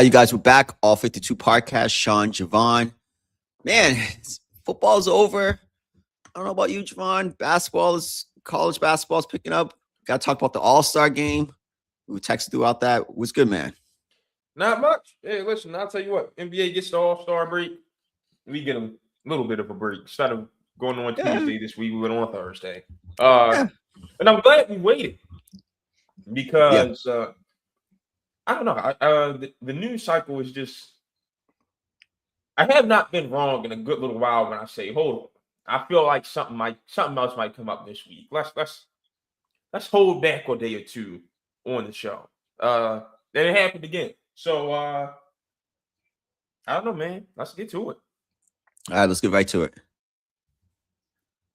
You guys, we're back. All 52 podcast. Sean, Javon. Man, football's over. I don't know about you, Javon. College basketball is picking up. Got to talk about the All-Star game. We texted throughout that. What's good, man? Not much. Hey, listen, I'll tell you what. NBA gets the All-Star break. We get a little bit of a break. Instead of going on Tuesday this week, we went on Thursday. And I'm glad we waited because I don't know. The news cycle is just. I have not been wrong in a good little while when I say, hold on. I feel like something else might come up this week. Let's hold back a day or two on the show. Then it happened again. So I don't know, man. Let's get to it. All right, let's get right to it.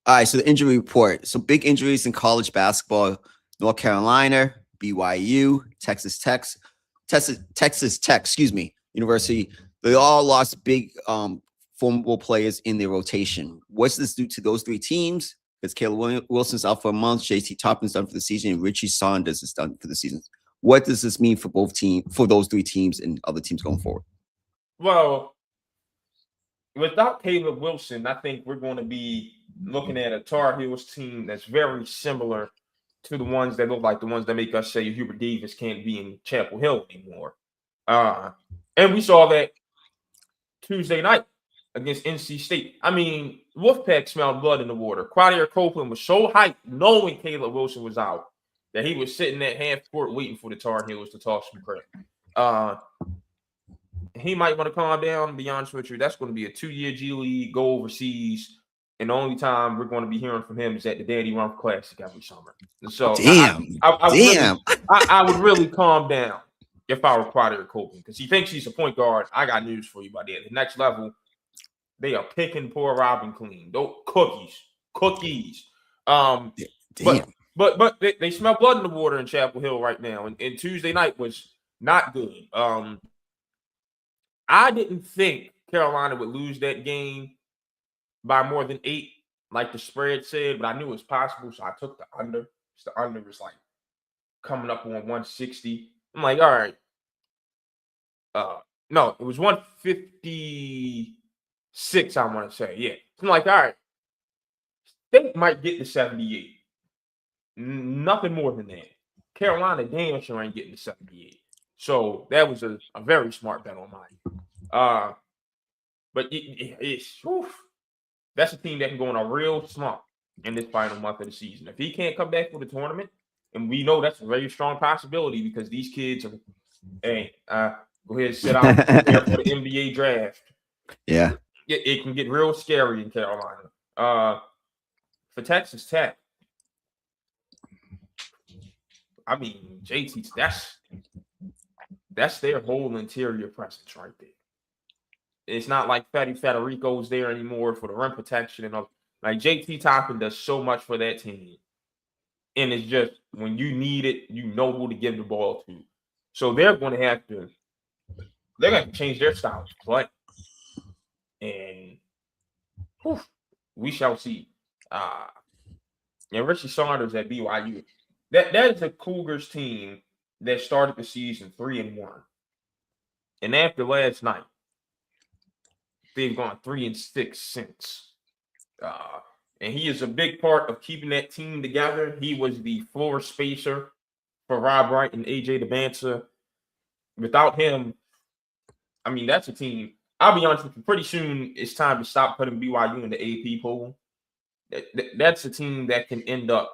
All right, so the injury report. So big injuries in college basketball. North Carolina, BYU, Texas Tech, University. They all lost big formidable players in their rotation. What's this do to those three teams? Because Caleb Wilson's out for a month, JT Toppin's done for the season, and Richie Saunders is done for the season. What does this mean for those three teams and other teams going forward? Well, without Caleb Wilson, I think we're going to be looking at a Tar Heels team that's very similar to the ones that look like the ones that make us say Hubert Davis can't be in Chapel Hill anymore. And we saw that Tuesday night against NC State. I mean, Wolfpack smelled blood in the water. Quadir Copeland was so hyped knowing Caleb Wilson was out that he was sitting at half court waiting for the Tar Heels to toss some crap. He might want to calm down, to be honest with you. That's going to be a 2-year G League, go overseas. And the only time we're going to be hearing from him is at the Danny Rumpf Classic every summer. So I would really calm down if I were Quadir Copeland, because he thinks he's a point guard. I got news for you, buddy. At the next level, they are picking poor Robin clean. Those cookies. But they smell blood in the water in Chapel Hill right now. And Tuesday night was not good. I didn't think Carolina would lose that game by more than 8, like the spread said, but I knew it was possible, so I took the under. The under was like coming up on 160. I'm like, all right. No, it was 156, I want to say. Yeah. I'm like, all right. They might get to 78. Nothing more than that. Carolina damn sure ain't getting to 78. So that was a very smart bet on mine. But that's a team that can go on a real slump in this final month of the season. If he can't come back for the tournament, and we know that's a very strong possibility because these kids are, go ahead and sit out there for the NBA draft. Yeah. It can get real scary in Carolina. For Texas Tech, I mean, JT, that's their whole interior presence right there. It's not like Federico's there anymore for the rim protection and all. Like JT Toppin does so much for that team. And it's just when you need it, you know who to give the ball to. So they're going to have to change their style of play. And we shall see. And Richie Saunders at BYU. That is a Cougars team that started the season 3-1. And after last night, they've gone 3-6 since. And he is a big part of keeping that team together. He was the floor spacer for Rob Wright and AJ DeBanza. Without him, I mean, that's a team. I'll be honest with you, pretty soon it's time to stop putting BYU in the AP pool. That's a team that can end up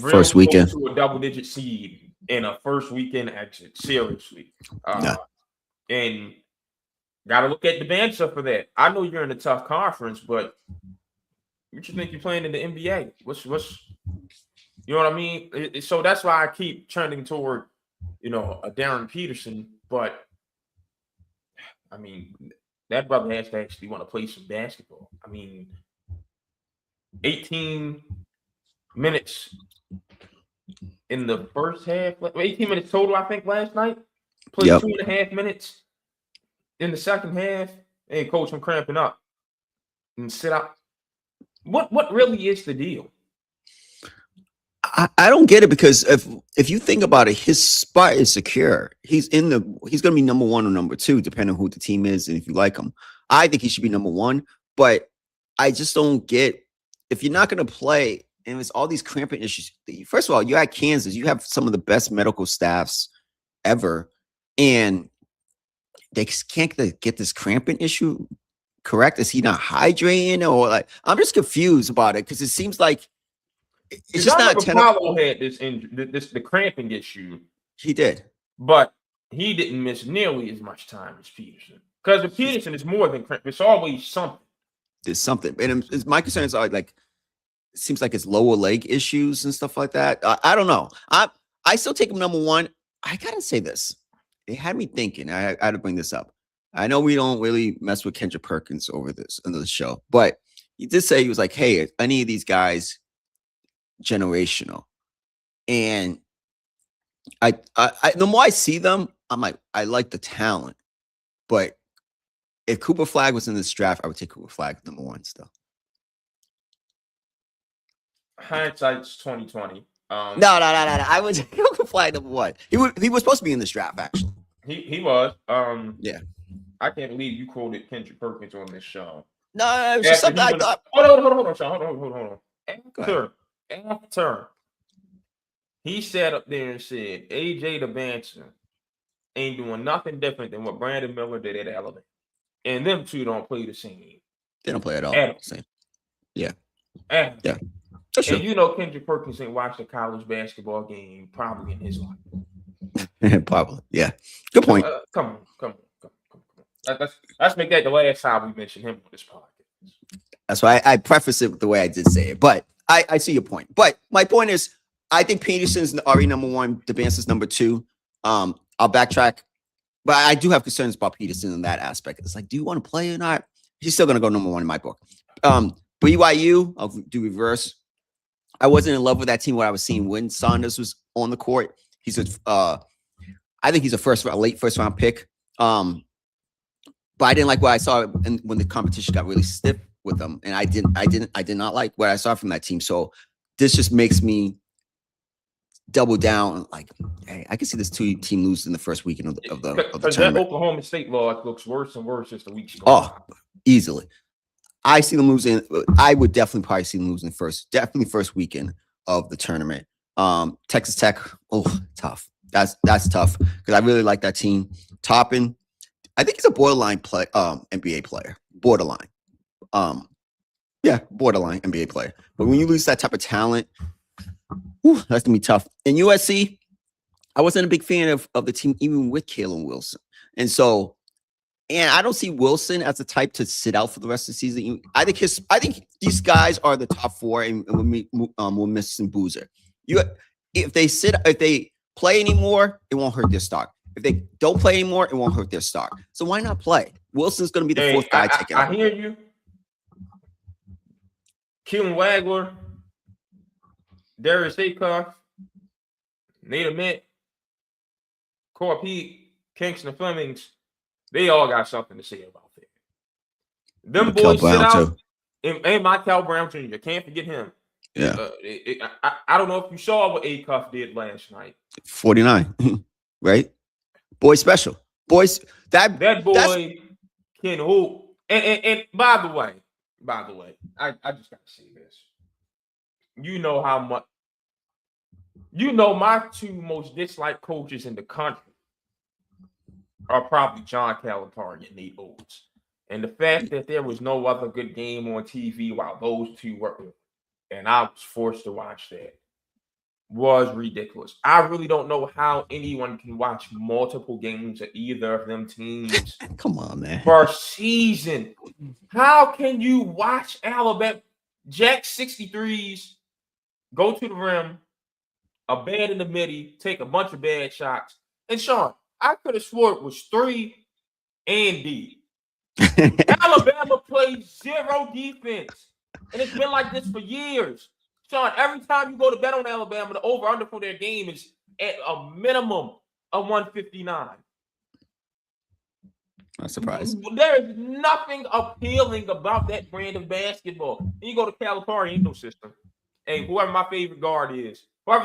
first weekend to a double-digit seed in a first weekend exit. Seriously. And got to look at DeBanza for that. I know you're in a tough conference, but what you think you're playing in the NBA? What's you know what I mean? So that's why I keep trending toward, a Darren Peterson. But, I mean, that brother has to actually want to play some basketball. I mean, 18 minutes in the first half, 18 minutes total, I think, last night. Played 2.5 minutes in the second half. Hey, coach, I'm cramping up. And sit out. What really is the deal? I don't get it because if you think about it, his spot is secure. He's going to be number 1 or number 2, depending on who the team is and if you like him. I think he should be number 1, but I just don't get if you're not going to play and it's all these cramping issues. First of all, you're at Kansas. You have some of the best medical staffs ever, and they can't get this cramping issue correct. Is he not hydrating or like? I'm just confused about it because it seems like it's just not. Apollo had the cramping issue. He did, but he didn't miss nearly as much time as Peterson because the Peterson is more than cramp. It's always something. There's something, and my concerns are like it seems like it's lower leg issues and stuff like that. I don't know. I still take him number 1. I gotta say this. It had me thinking. I had to bring this up. I know we don't really mess with Kendrick Perkins over this on the show, but he did say he was like, "Hey, are any of these guys generational?" And I the more I see them, I'm like, I like the talent, but if Cooper Flagg was in this draft, I would take Cooper Flagg number 1 still. Hindsight's 2020. No. I would take Cooper Flagg number 1. He was supposed to be in this draft, actually. He was. Yeah. I can't believe you quoted Kendrick Perkins on this show. No, it was just something I thought. Hold on, Sean. Hold on. After he sat up there and said, AJ the Banter ain't doing nothing different than what Brandon Miller did at Alabama. And them two don't play the same. They don't play at all. Same. Yeah. Yeah. That's true. And you know Kendrick Perkins ain't watched a college basketball game probably in his life. Probably. Yeah. Good point. Come on. Let's make that the last time we mention him on this podcast. That's why I preface it the way I did say it. But I see your point. But my point is, I think Peterson's already number 1. DeBance's number 2. I'll backtrack. But I do have concerns about Peterson in that aspect. It's like, do you want to play or not? He's still going to go number 1 in my book. BYU, I'll do reverse. I wasn't in love with that team when I was seeing when Saunders was on the court. I think he's a late first round pick. But I didn't like what I saw when the competition got really stiff with them, and I did not like what I saw from that team. So this just makes me double down. Like, hey, I can see this team lose in the first weekend of the tournament. That Oklahoma State law looks worse and worse as the weeks go on. Easily. I see them losing. I would definitely probably see them losing definitely first weekend of the tournament. Texas Tech, tough. That's tough because I really like that team. Toppin, I think he's a borderline NBA player. Borderline. Borderline NBA player. But when you lose that type of talent, that's gonna be tough. In USC, I wasn't a big fan of the team, even with Kalen Wilson. And I don't see Wilson as the type to sit out for the rest of the season. I think these guys are the top 4, and we're missing Boozer. If they play anymore, it won't hurt their stock. If they don't play anymore, it won't hurt their stock. So why not play? Wilson's going to be the 4th guy taken out. I hear you. Keelan Wagler, Darius Acuff, Nate Ament, Corey Pete, Kingston Flemings, they all got something to say about that. Them boys sit out, and Michael Brown Jr., can't forget him. Yeah. I don't know if you saw what Acuff did last night. 49, right? Boy special. Boys, that boy can hoop. And by the way, I just gotta say this. You know how much my 2 most disliked coaches in the country are probably John Calipari and Nate Oates. And the fact that there was no other good game on TV while those 2 were, and I was forced to watch that, was ridiculous. I really don't know how anyone can watch multiple games of either of them teams. Come on, man. For a season. How can you watch Alabama jack 63s, go to the rim, abandon the midi, take a bunch of bad shots? And Sean, I could have swore it was 3 and D. Alabama plays 0 defense. And it's been like this for years. Sean, every time you go to bet on Alabama, the over-under for their game is at a minimum of 159. I'm surprised. There is nothing appealing about that brand of basketball. And you go to Calipari, ain't no system. And whoever my favorite guard is,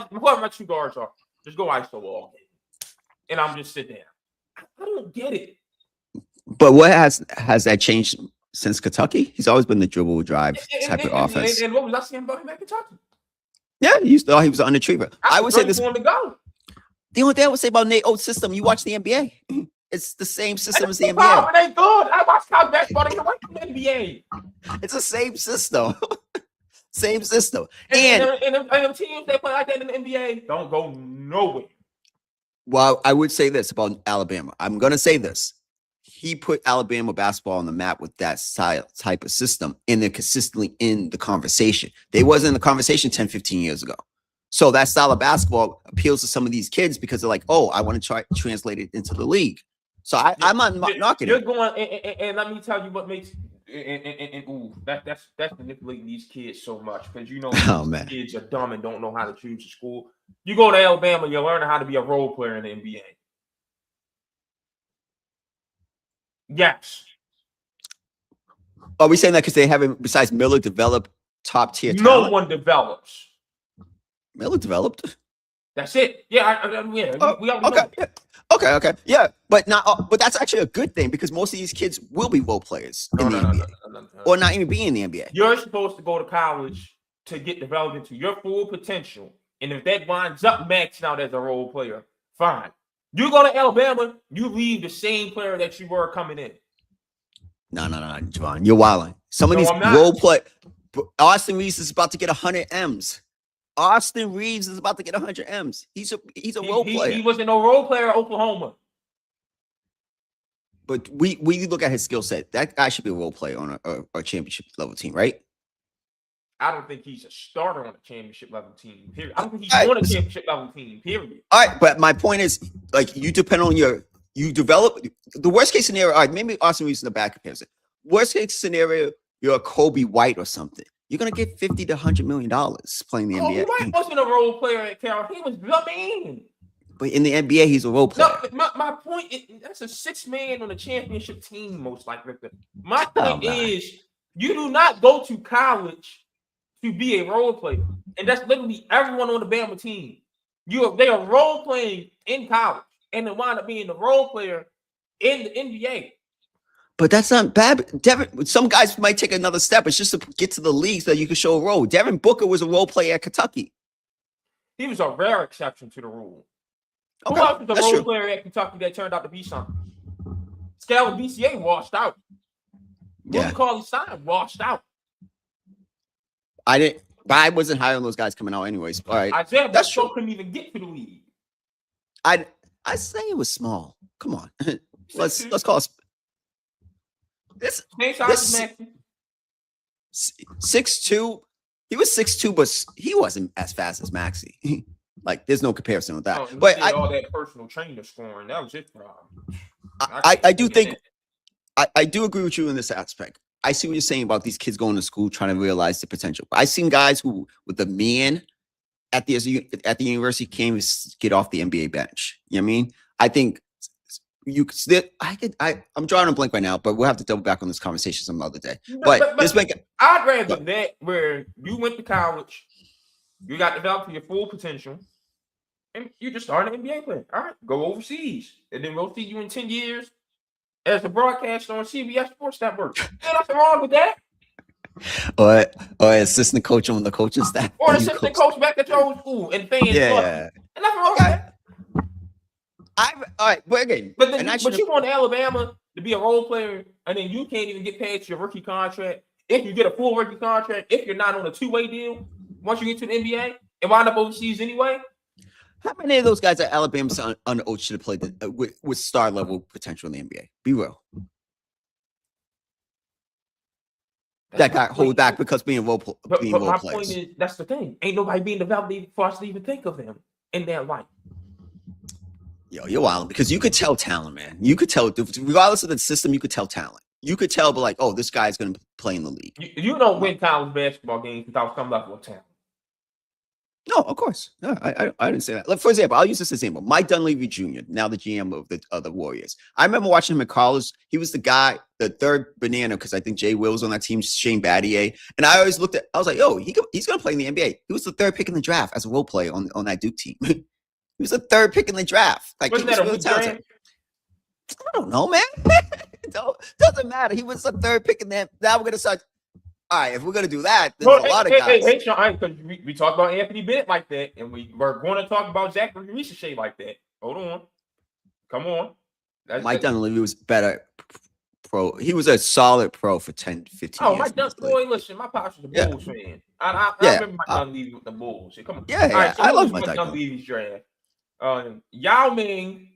whoever my two guards are, just go ISO all game. And I'm just sit there. I don't get it. But what has that changed since Kentucky? He's always been the dribble drive type of offense. And what was I saying about him at Kentucky? Yeah, you thought he was an underachiever. I would say this. To go. The only thing I would say about Nate Oates' system, you watch the NBA. It's the same system as the NBA. It ain't good. I watch college basketball. They get away from the NBA. It's the same system. Same system. And the teams that play like that in the NBA don't go nowhere. Well, I would say this about Alabama. I'm going to say this. He put Alabama basketball on the map with that style, type of system, and they're consistently in the conversation. They wasn't in the conversation 10, 15 years ago. So that style of basketball appeals to some of these kids because they're like, oh, I want to try translate it into the league. So I'm not knocking You're it. going, and let me tell you what makes, that's manipulating these kids so much because these kids are dumb and don't know how to choose a school. You go to Alabama, you're learning how to be a role player in the NBA. Yes. Are we saying that because they haven't, besides Miller, developed top tier talent? No one develops. Miller developed. That's it. Yeah, we already know. Okay. Yeah, but that's actually a good thing because most of these kids will be role players in the NBA. Or not even be in the NBA. You're supposed to go to college to get developed into your full potential. And if that winds up maxing out as a role player, fine. You go to Alabama, you leave the same player that you were coming in. No, Javon. You're wilding. Some of these role play. Austin Reeves is about to get 100 M's. Austin Reeves is about to get 100 M's. He's a role player. He wasn't no role player at Oklahoma. But we look at his skill set. That guy should be a role player on a championship level team, right? I don't think he's a starter on a championship level team. Period. I don't think he's on a championship level team. Period. All right, but my point is, like, you depend on you develop the worst case scenario. All right, maybe Austin Reeves in the back comparison. Worst case scenario, you're a Kobe White or something. You're gonna get $50 to $100 million playing the NBA. White wasn't a role player at Cal. He was the man. But in the NBA, he's a role player. No, my point is that's a 6-man on a championship team, most likely. My point is you do not go to college to be a role player. And that's literally everyone on the Bama team. They are role playing in college and then wind up being the role player in the NBA. But that's not bad. Devin, some guys might take another step. It's just to get to the league so that you can show a role. Devin Booker was a role player at Kentucky. He was a rare exception to the rule. Okay, who else was a role player at Kentucky that turned out to be something? Scala BCA washed out. Yeah. Carly Stein washed out. But I wasn't high on those guys coming out anyways. All right. Isaiah Bledsoe couldn't even get to the league. I say it was small. Come on. Let's call it. This 6'2". He was 6'2", but he wasn't as fast as Maxey. Like, there's no comparison with that. Oh, but all that personal trainer scoring, that was his problem. I do think I do agree with you in this aspect. I see what you're saying about these kids going to school trying to realize the potential. I've seen guys who, with the man at the university, can't even get off the NBA bench. You know what I mean? I think I'm drawing a blank right now, but we'll have to double back on this conversation some other day. But I'd rather that where you went to college, you got developed to your full potential, and you just started an NBA player. All right, go overseas, and then we'll see you in 10 years as a broadcaster on CBS Sports Network. There's nothing wrong with that. Or assistant coach on the coaching staff. Or assistant coach back at your old school and fans. Yeah. And nothing wrong with that. All right, but again, but you want Alabama to be a role player, and then you can't even get past your rookie contract. If you get a full rookie contract, if you're not on a 2-way deal, once you get to the NBA and wind up overseas anyway. How many of those guys at Alabama under Oates should have played with star level potential in the NBA? Be real. That got hold back because being role players. But my point is, that's the thing. Ain't nobody being developed for us to even think of them in that light. Yo, you're wild because you could tell talent, man. You could tell, regardless of the system, you could tell talent. You could tell, but like, oh, this guy's going to play in the league. You don't win college basketball games without some level of talent. No, of course. No, I didn't say that. Like, for example, I'll use this example. Mike Dunleavy Jr., now the GM of the Warriors. I remember watching him in college. He was the guy, the third banana, because I think Jay Will was on that team, Shane Battier. And I always I was like, yo, he's going to play in the NBA. He was the third pick in the draft as a role player on that Duke team. He was the third pick in the draft. Like, Wasn't he was that a really weak talented. draft? I don't know, man. Doesn't matter. He was the third pick in that. Now we're going to start. All right, if we're gonna do that, there's a lot of guys. Hey, Sean, because we talked about Anthony Bennett like that, and we're going to talk about Zachary Ricochet like that. Hold on, come on. Mike Dunleavy was better pro. He was a solid pro for 10, 15 years. Mike Dunleavy, listen, my pops was a Bulls fan. I remember Mike Dunleavy with the Bulls. Come on. Yeah, all right, so I love Mike Dunleavy's draft. Yao Ming,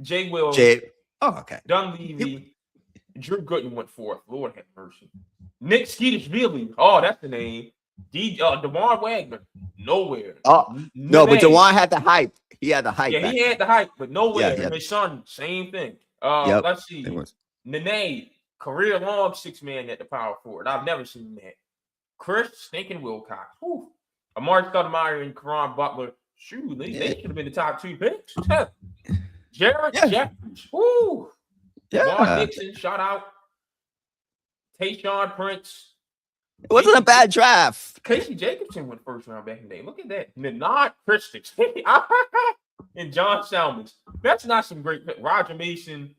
Jay Will, okay. Dunleavy, Drew Gooden went fourth. Lord have mercy. Nick Skeeter-Billy. Oh, that's the name. DeJuan Wagner. Nowhere. No, but DeJuan had the hype. He had the hype. Yeah, he had the hype, but nowhere. Yeah, his son, same thing. Yep, let's see. Nene, career-long six-man at the power forward. I've never seen that. Chris Stinking Wilcox. Whew. Amari Stoudemire and Caron Butler. Shoot, they should have been the top two picks. Jared Jeffries. Woo. Lamar Dixon, shout out. Tayshaun Prince. It wasn't a bad draft. Casey Jacobson went first round back in the day. Look at that. Nenad Christix. And John Salmons. That's not some great pick. Roger Mason.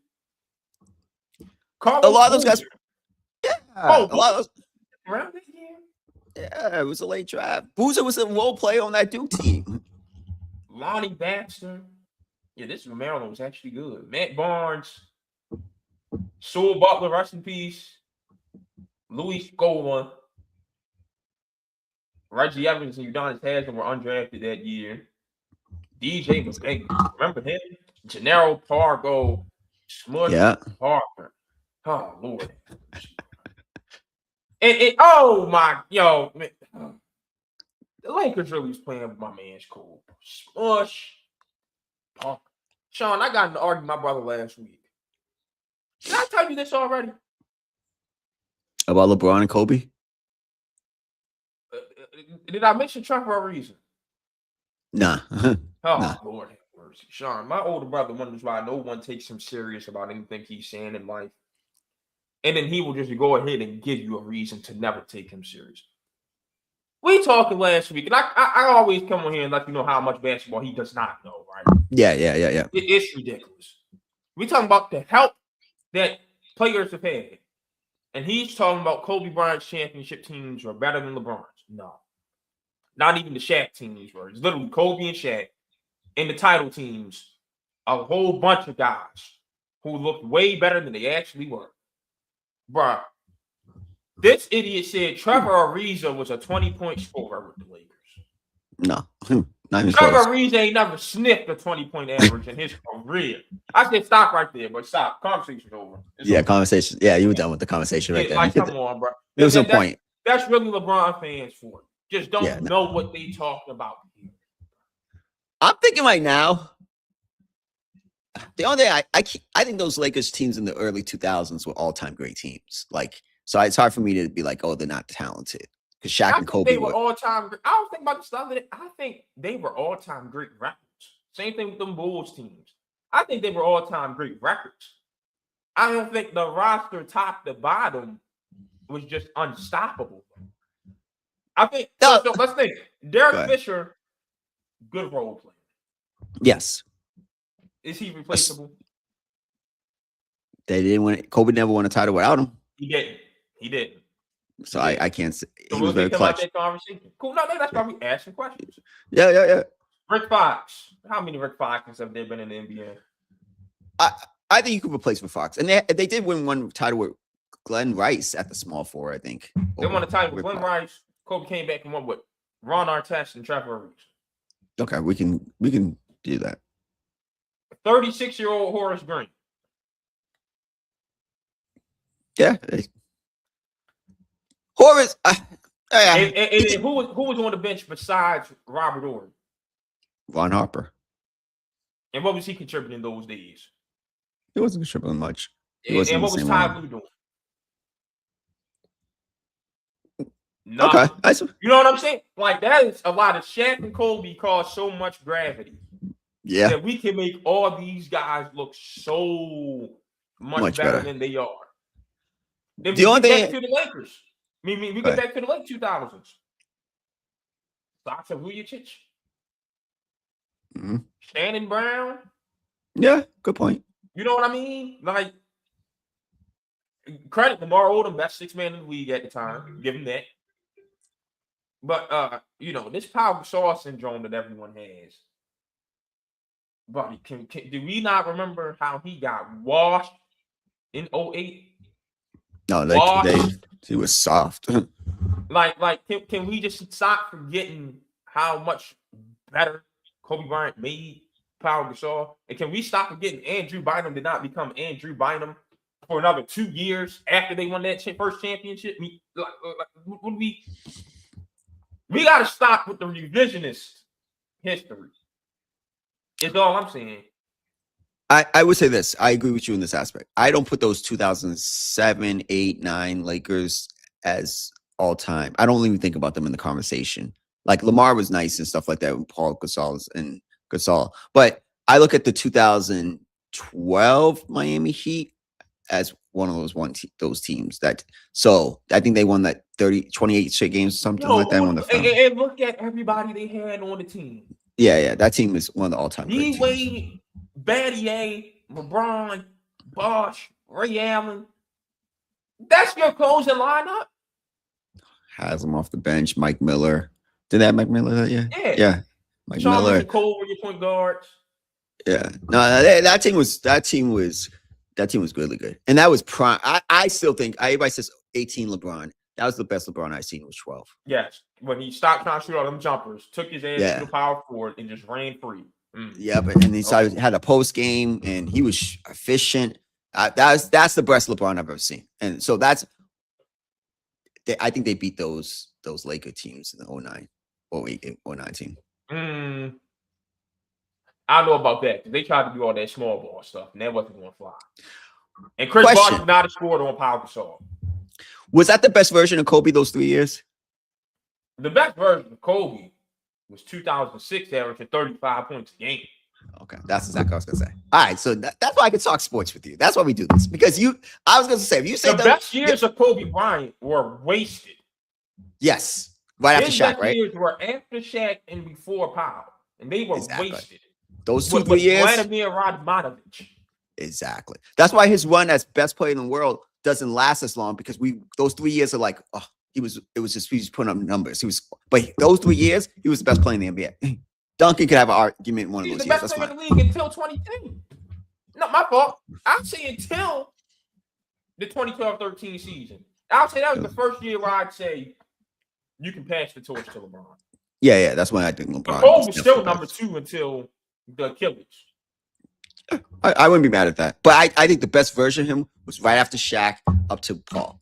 A lot of those guys. Yeah. A lot of those. Around that year? Yeah, it was a late draft. Boozer was a role player on that Duke team. Lonnie Baxter. Yeah, this from Maryland was actually good. Matt Barnes. Sewell Butler, rest in peace. Louis Scola. Reggie Evans and Udonis Haslam were undrafted that year. DJ McBain. Remember him? Gennaro Pargo. Smush Parker. Oh, Lord. and oh, my. Yo. Man, the Lakers really was playing with my man's cool. Smush Parker. Sean, I got in an argument with my brother last week. Did I tell you this already? About LeBron and Kobe? Did I mention Trump for a reason? Nah. Nah. Lord have mercy. Sean, my older brother wonders why no one takes him serious about anything he's saying in life. And then he will just go ahead and give you a reason to never take him serious. We talking last week, and I always come on here and let you know how much basketball he does not know, right? Yeah. It's ridiculous. We talking about the help that players have had. And he's talking about Kobe Bryant's championship teams were better than LeBron's. No. Not even the Shaq teams were. It's literally Kobe and Shaq. And the title teams, a whole bunch of guys who looked way better than they actually were. Bruh. This idiot said Trevor Ariza was a 20-point scorer with the Lakers. No. Not even Trevor close. Ariza ain't never sniffed a 20-point average in his career. I said stop right there, but stop. Conversation's over. Conversation. Yeah, you were done with the conversation right there. Like, come on, bro. There was no point. That's really LeBron fans for it. Just don't know what they talking about here. I'm thinking right now, the only thing I think those Lakers teams in the early 2000s were all-time great teams. Like, so it's hard for me to be like, oh, they're not talented. Because Shaq and Kobe were all-time. I don't think about the stuff that I think they were all-time great records. Same thing with them Bulls teams. I think they were all-time great records. I don't think the roster top to bottom was just unstoppable. I think so let's think. Derek Fisher, good role player. Yes. Is he replaceable? They didn't win it. Kobe never won a title without him. He didn't. So I can't say he was very clutch. That conversation. Cool. No, that's why we asking questions. Yeah. Rick Fox. How many Rick Foxes have there been in the NBA? I think you could replace with Fox. And they did win one title with Glenn Rice at the small four, I think. They won a title with Glenn Rice. Kobe came back and won with Ron Artest and Trevor Ariza. Okay, we can do that. 36-year-old Horace Green. Yeah. Horace. And who was on the bench besides Robert Ory? Ron Harper. And what was he contributing those days? He wasn't contributing much. And what was Ty Lue doing? Nothing. Okay. You know what I'm saying? Like, that is a lot of Shaq and Kobe cause so much gravity Yeah. that we can make all these guys look so much better than they are. Then The we only get back thing. to the Lakers. We get back to the late 2000s. Sasha Vujacic, Mm-hmm. Shannon Brown. Yeah, good point. You know what I mean? Like, credit Lamar Odom, best 6-man in the league at the time. Give him that. But this Pau Gasol syndrome that everyone has. Buddy, do we not remember how he got washed in 08? No, he was soft. Can we just stop forgetting how much better Kobe Bryant made Pau Gasol? And can we stop forgetting Andrew Bynum did not become Andrew Bynum for another 2 years after they won that first championship? We got to stop with the revisionist history. Is all I'm saying. I would say this. I agree with you in this aspect. I don't put those 2007, 8, 9 Lakers as all time. I don't even think about them in the conversation. Like, Lamar was nice and stuff like that with Paul Gasol and Gasol. But I look at the 2012 Miami Heat as one of those teams that. So I think they won that 28 straight games, something like that. And look at everybody they had on the team. Yeah. That team is one of the all-time great teams. D-Wade, Battier, LeBron, Bosh, Ray Allen. That's your closing lineup. Has them off the bench. Mike Miller. Did they have Mike Miller that year? Yeah. Mike Sean Miller. and Cole were your point guards. Yeah. No, that team was really good. And that was prime. I still think everybody says 18 LeBron. That was the best LeBron I've seen was 12. Yes. When he stopped trying to shoot all them jumpers, took his ass to the power forward and just ran free. Yeah, and he had a post game and he was efficient. That's the best LeBron I've ever seen. And so I think they beat those Laker teams in the 09, 08, 09 team. I don't know about that. They tried to do all that small ball stuff, and that wasn't going to fly. And Chris Bosh did not have scored on Pau Gasol. Was that the best version of Kobe those 3 years? The best version of Kobe was 2006, averaging 35 points a game. Okay, that's exactly what I was going to say. All right, so that's why I can talk sports with you. That's why we do this. Because I was going to say, if you say the best years of Kobe Bryant were wasted. Yes, right after Shaq, right? His years were after Shaq and before Pau, and they were wasted. Those 2-3 years. Vladimir Radmanovic. Exactly. That's why his run as best player in the world doesn't last as long because those 3 years are like, he was putting up numbers. But those 3 years, he was the best player in the NBA. Duncan could have an argument in one of those years. He's the best player in the league until 2010. Not my fault. I'd say until the 2012-13 season. I'd say that was the first year where I'd say you can pass the torch to LeBron. Yeah. That's when I think LeBron. Cole was still number 2 until the Achilles. I wouldn't be mad at that. But I think the best version of him was right after Shaq up to Paul.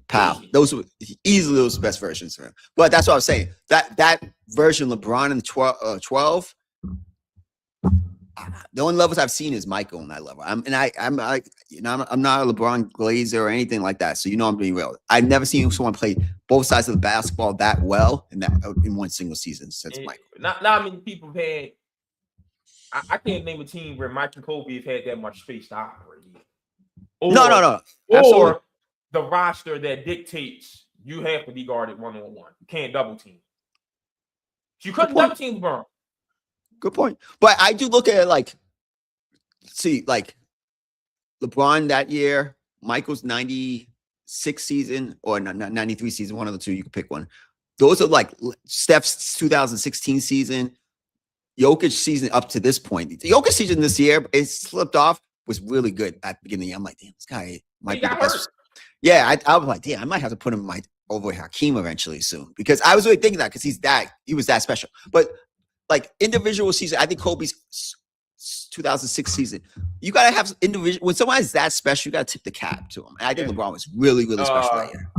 Pau. Those were easily those best versions of him. But that's what I was saying. That version LeBron in 12, the only levels I've seen is Michael on that level. I'm not a LeBron Glazer or anything like that. So I'm being real. I've never seen someone play both sides of the basketball that well in one single season since Michael. Not many people have had. I can't name a team where Mike and Kobe have had that much space to operate. No. Or the roster that dictates you have to be guarded one-on-one. You can't double team. You couldn't double team LeBron. Good point. But I do look at it like LeBron that year, Michael's 96 season or 93 season, one of the two, you can pick one. Those are like Steph's 2016 season, Jokic season up to this point. The Jokic season this year, it slipped off, was really good at the beginning. I'm like, damn, this guy might be the best. Yeah, I was like, damn, I might have to put him over Hakeem eventually soon because I was really thinking that because he was that special. But like individual season, I think Kobe's 2006 season, you gotta have individual. When someone is that special, you gotta tip the cap to him. And I think LeBron was really, really special that year.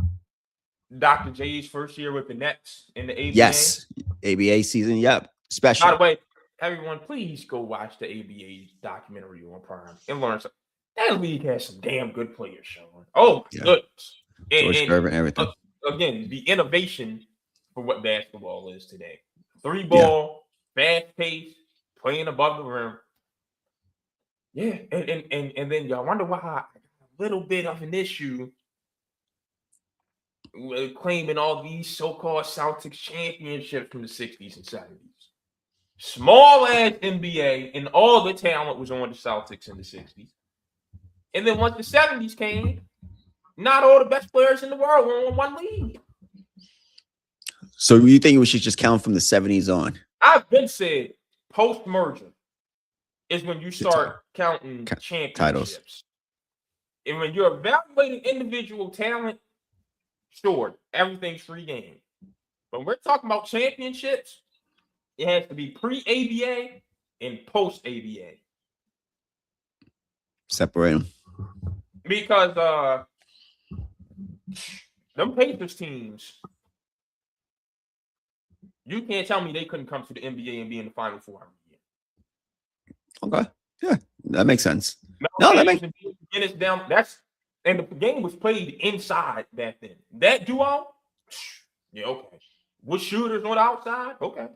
Dr. J's first year with the Nets in the ABA. Yes, ABA season. Yep, special. By the way, everyone, please go watch the ABA documentary on Prime and learn something. That league has some damn good players, Sean. Oh, my goodness. George Gervin, everything. again, the innovation for what basketball is today. 3-ball, fast pace, playing above the rim. Yeah, and then y'all wonder why I got a little bit of an issue with claiming all these so-called Celtics championships from the 60s and 70s. Small ass NBA, and all the talent was on the Celtics in the 60s. And then once the 70s came, not all the best players in the world were on one league. So you think we should just count from the 70s on? I've been said post-merger is when you start counting championships. Titles. And when you're evaluating individual talent, sure, everything's free game. But when we're talking about championships, it has to be pre-ABA and post-ABA. Separate them. Because them Pacers teams, you can't tell me they couldn't come to the NBA and be in the Final Four every year. Okay. Yeah, that makes sense. No, that makes sense. Down. And the game was played inside back then. That duo, yeah, okay. With shooters on the outside, okay.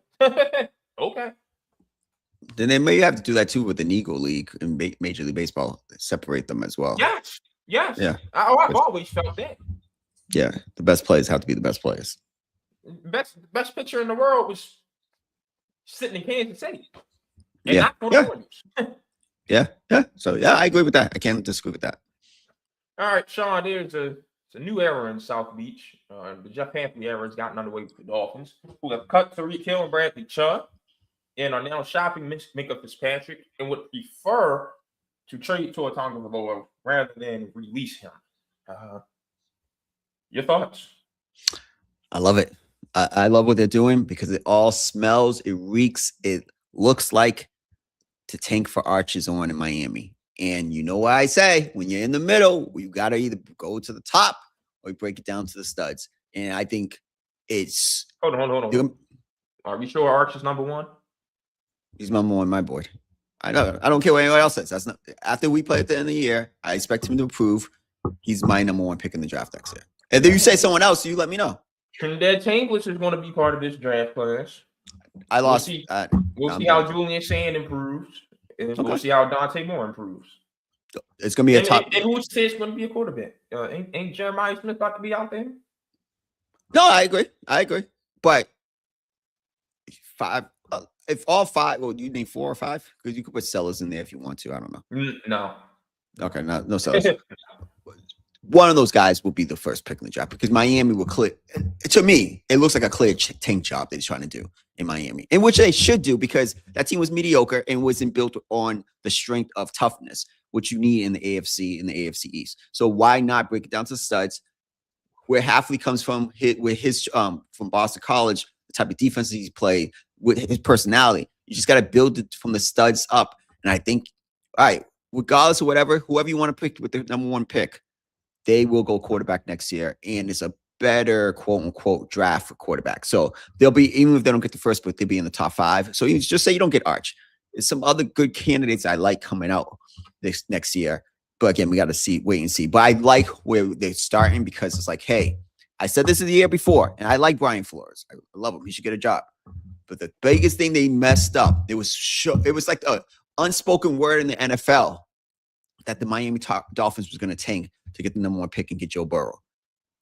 Okay. Then they may have to do that too with the Negro League and Major League Baseball. Separate them as well. Yes. Yeah. I've always felt that. Yeah, the best players have to be the best players. Best pitcher in the world was sitting in Kansas City. And Yeah. not for the Yeah. So yeah, I agree with that. I can't disagree with that. All right, Sean, there's a new era in South Beach. The Jeff Anthony era has gotten underway with the Dolphins, who have cut Tariq Hill and Bradley Chubb and are now shopping Minka Fitzpatrick and would prefer to trade Tua Tagovailoa rather than release him. Your thoughts? I love it. I love what they're doing because it all smells, it reeks, it looks like to tank for Arches on in Miami. And you know what I say? When you're in the middle, you got to either go to the top or you break it down to the studs. And I think it's... Hold on. Are we sure Arch is number one? He's number one on my board. I don't care what anyone else says. That's not after we play at the end of the year. I expect him to improve. He's my number one pick in the draft next year. And then you say someone else, you let me know. Trinidad Chambliss is going to be part of this draft class. I lost. We'll see how Julian Sand improves, and we'll see how Dante Moore improves. It's going to be a top. And who says going to be a quarterback? Ain't Jeremiah Smith about to be out there? No, I agree. But five. If all five, well, you need 4 or 5 because you could put Sellers in there if you want to. I don't know. No. Okay, no Sellers. One of those guys will be the first pick in the draft because Miami will clear. To me, it looks like a clear tank job that he's trying to do in Miami, in which they should do because that team was mediocre and wasn't built on the strength of toughness, which you need in the AFC and the AFC East. So why not break it down to studs? Where Hafley comes from, with his from Boston College, the type of defense he's played, with his personality, you just got to build it from the studs up. And I think, all right, regardless of whoever you want to pick with the number one pick, they will go quarterback next year. And it's a better quote unquote draft for quarterback. So they'll be, even if they don't get the first pick, they'll be in the top 5. So you just say you don't get Arch. There's some other good candidates I like coming out this next year. But again, we got to wait and see. But I like where they're starting because it's like, hey, I said this is the year before, and I like Brian Flores. I love him. He should get a job. But the biggest thing they messed up, it was like an unspoken word in the NFL that the Miami Dolphins was going to tank to get the number one pick and get Joe Burrow.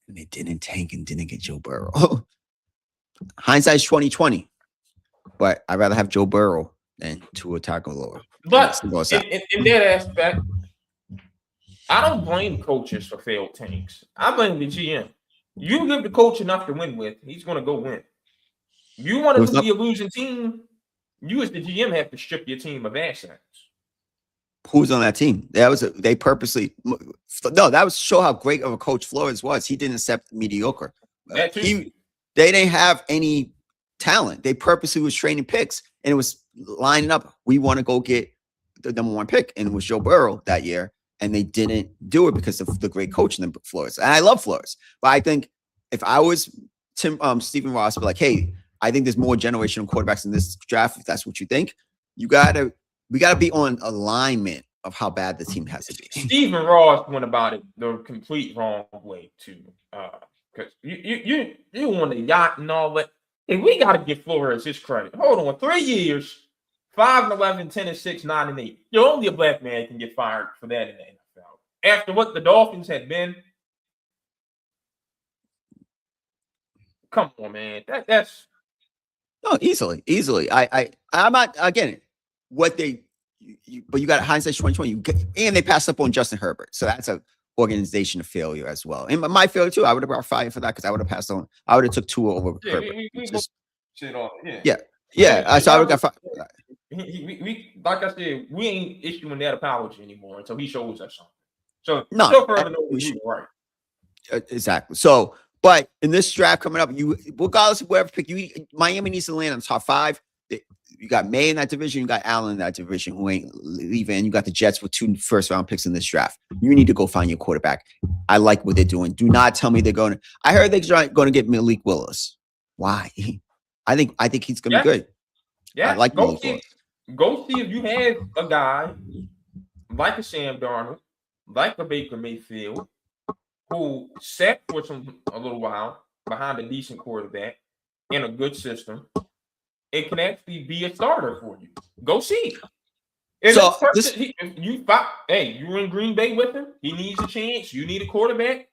And they didn't tank and didn't get Joe Burrow. Hindsight's 20/20. But I'd rather have Joe Burrow than Tua Tagovailoa. But in that aspect, I don't blame coaches for failed tanks. I blame the GM. You give the coach enough to win with, he's going to go win. You want it to be a losing team, you as the GM have to strip your team of assets. Who's on that team? That was they purposely. No, that was show how great of a coach Flores was. He didn't accept mediocre. That too. They didn't have any talent. They purposely was training picks, and it was lining up. We want to go get the number one pick, and it was Joe Burrow that year, and they didn't do it because of the great coach in Flores. And I love Flores, but I think if I was Stephen Ross, I'd be like, hey, I think there's more generational quarterbacks in this draft. If that's what you think, we got to be on alignment of how bad the team has to be. Stephen Ross went about it the complete wrong way too. because you on the yacht and all that. And we got to give Flores his credit. Hold on, 3 years, 5-11, 10-6, 9-8. You're only a black man can get fired for that in the NFL. After what the Dolphins had been, come on, man. That's no, easily. I'm not again what they, but you got hindsight 2020. And they passed up on Justin Herbert, so that's a organization of failure as well. And my failure too. I would have brought fire for that because I would have passed on. I would have took Tua over Herbert. We Just, shit on. yeah. So I would have got fired. We like I said, we ain't issuing that apology anymore until he shows us something. So No, still further right. Exactly. So, but in this draft coming up, you regardless of whoever pick you, Miami needs to land in the top 5. You got May in that division, you got Allen in that division who ain't leaving. You got the Jets with 2 first-round picks in this draft. You need to go find your quarterback. I like what they're doing. Do not tell me they're going to. I heard they're going to get Malik Willis. Why? I think he's going to be good. Yeah, I like Malik Willis. Go see if you have a guy like a Sam Darnold, like a Baker Mayfield, who sat for a little while behind a decent quarterback in a good system. It can actually be a starter for you. Go see. So you're in Green Bay with him. He needs a chance. You need a quarterback.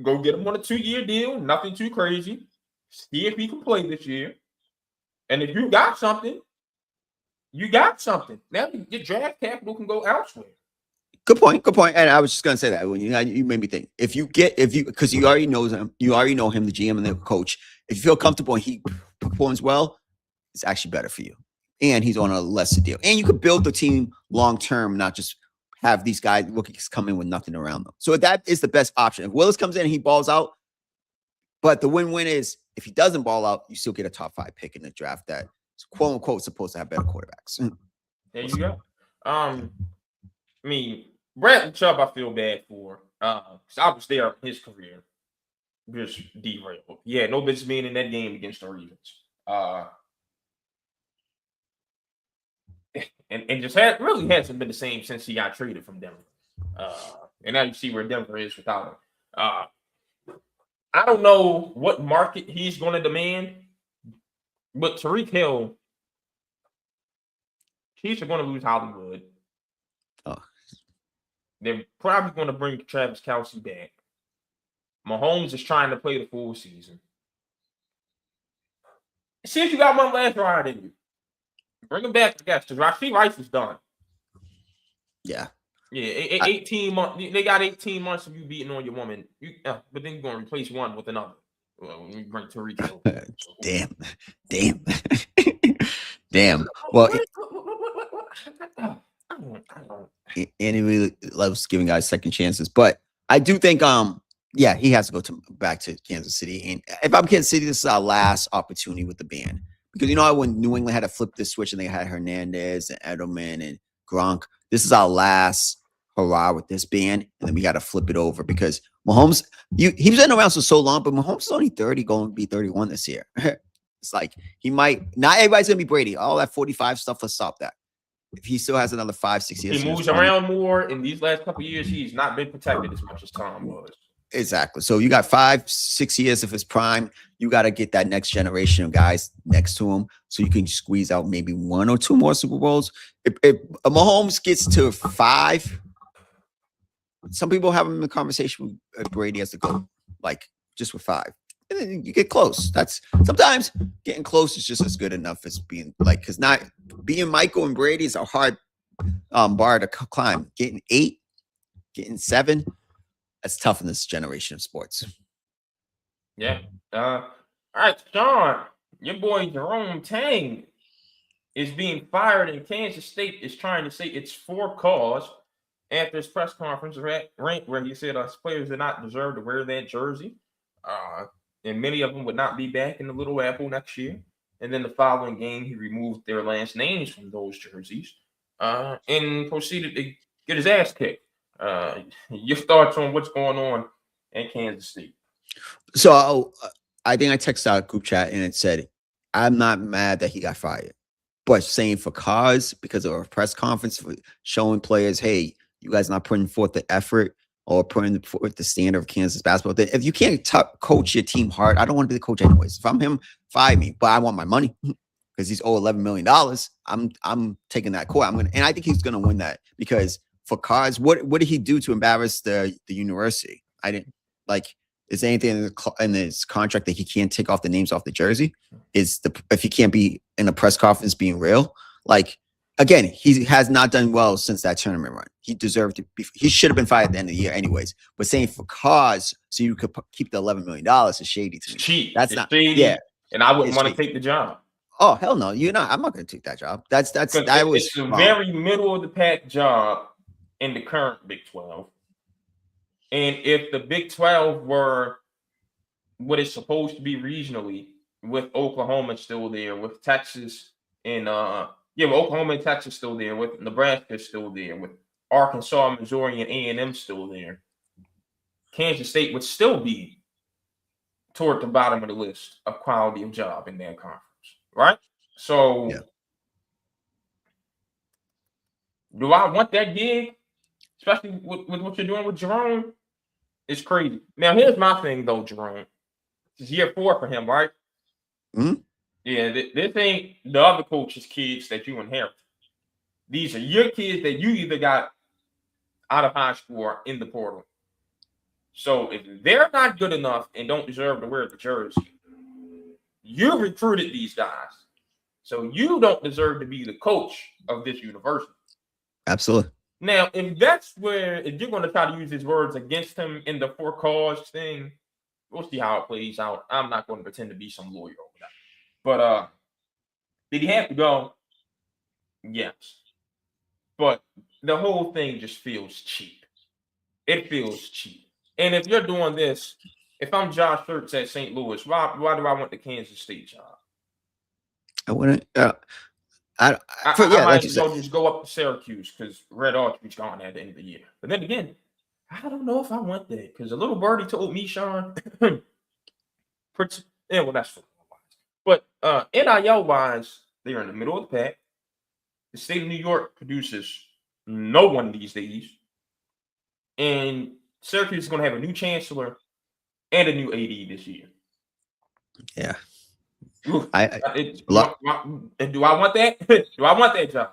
Go get him on a 2-year deal. Nothing too crazy. See if he can play this year. And if you got something, you got something. Now your draft capital can go elsewhere. Good point. And I was just gonna say that when you made me think. Because you already know him, the GM and the coach. If you feel comfortable and he performs well, it's actually better for you. And he's on a lesser deal. And you could build the team long term, not just have these guys rookies come in with nothing around them. So that is the best option. If Willis comes in and he balls out, but the win-win is if he doesn't ball out, you still get a top 5 pick in the draft that is quote unquote supposed to have better quarterbacks. There you go. I mean, Bradley Chubb, I feel bad for. Because I was there in his career. Just derailed. Yeah, no business being in that game against the Ravens. And just really hasn't been the same since he got traded from Denver. And now you see where Denver is without him. I don't know what market he's going to demand, but Tyreek Hill, Chiefs are going to lose Hollywood. Oh. They're probably going to bring Travis Kelce back. Mahomes is trying to play the full season. See if you got one last ride in you. Bring him back, I guess, because Rashee Rice is done. Yeah. Yeah, 18 months. They got 18 months of you beating on your woman. But then you're going to replace one with another. Well, when you bring Tyreek Hill. Damn. Well, and he really loves giving guys second chances. But I do think, he has to go back to Kansas City. And if I'm Kansas City, this is our last opportunity with the band. Because you know when New England had to flip this switch and they had Hernandez and Edelman and Gronk, this is our last hurrah with this band, and then we got to flip it over because Mahomes, he's been around for so long, but Mahomes is only 30, going to be 31 this year. It's like he might not everybody's gonna be Brady. All that 45 stuff, let's stop that. If he still has another 5-6 years, he moves around more. In these last couple of years, he's not been protected as much as Tom was. Exactly. So you got 5-6 years of his prime. You got to get that next generation of guys next to him so you can squeeze out maybe 1 or 2 more Super Bowls. If Mahomes gets to 5, some people having the conversation with Brady as the GOAT, like just with 5. And then you get close. That's sometimes getting close is just as good enough as being like, because not being Michael and Brady is a hard bar to climb. Getting 8, getting 7. That's tough in this generation of sports. Yeah. All right, Sean, your boy Jerome Tang is being fired, and Kansas State is trying to say it's for cause after his press conference rant where he said players did not deserve to wear that jersey. And many of them would not be back in the Little Apple next year. And then the following game, he removed their last names from those jerseys and proceeded to get his ass kicked. Your thoughts on what's going on in Kansas State? So I think I texted out a group chat and it said, I'm not mad that he got fired, but saying for cause because of a press conference for showing players, hey, you guys not putting forth the effort. or putting forth the standard of Kansas basketball. If you can't coach your team hard, I don't want to be the coach anyways. If I'm him, fire me. But I want my money because he's owed $11 million. I'm taking that court. And I think he's gonna win that because for Cards, what did he do to embarrass the university? I didn't like. Is there anything in his contract that he can't take off the names off the jersey? If he can't be in a press conference being real? Like, again, he has not done well since that tournament run. He deserved to be. He should have been fired at the end of the year, anyways. But saying for cause so you could keep the $11 million is shady to me. Cheap. That's it's not. Shady, yeah, and I wouldn't want to take the job. Oh hell no, you're not. I'm not going to take that job. It's a very middle of the pack job in the current Big 12. And if the Big 12 were what it's supposed to be regionally, with Oklahoma still there, with Texas and with Oklahoma and Texas still there, with Nebraska still there, with Arkansas, Missouri, and A&M still there, Kansas State would still be toward the bottom of the list of quality of job in that conference, right? So, do I want that gig, especially with what you're doing with Jerome? It's crazy. Now, here's my thing, though, Jerome. This is year 4 for him, right? Mm-hmm. Yeah, this ain't the other coach's kids that you inherit. These are your kids that you either got out of high school or in the portal. So if they're not good enough and don't deserve to wear the jersey, you recruited these guys. So you don't deserve to be the coach of this university. Absolutely. Now, if you're going to try to use his words against him in the for cause thing, we'll see how it plays out. I'm not going to pretend to be some lawyer over that. But did he have to go? Yes. But the whole thing just feels cheap. It feels cheap. And if you're doing this, if I'm Josh Hurts at St. Louis, why do I want the Kansas State job? I wouldn't. I might as well just go up to Syracuse because Red Archery's gone at the end of the year. But then again, I don't know if I want that because a little birdie told me, Sean. Well, that's football-wise. But NIL-wise, they're in the middle of the pack. The state of New York produces no one these days. And Syracuse is going to have a new chancellor and a new AD this year. Yeah. Do I want that? Do I want that job?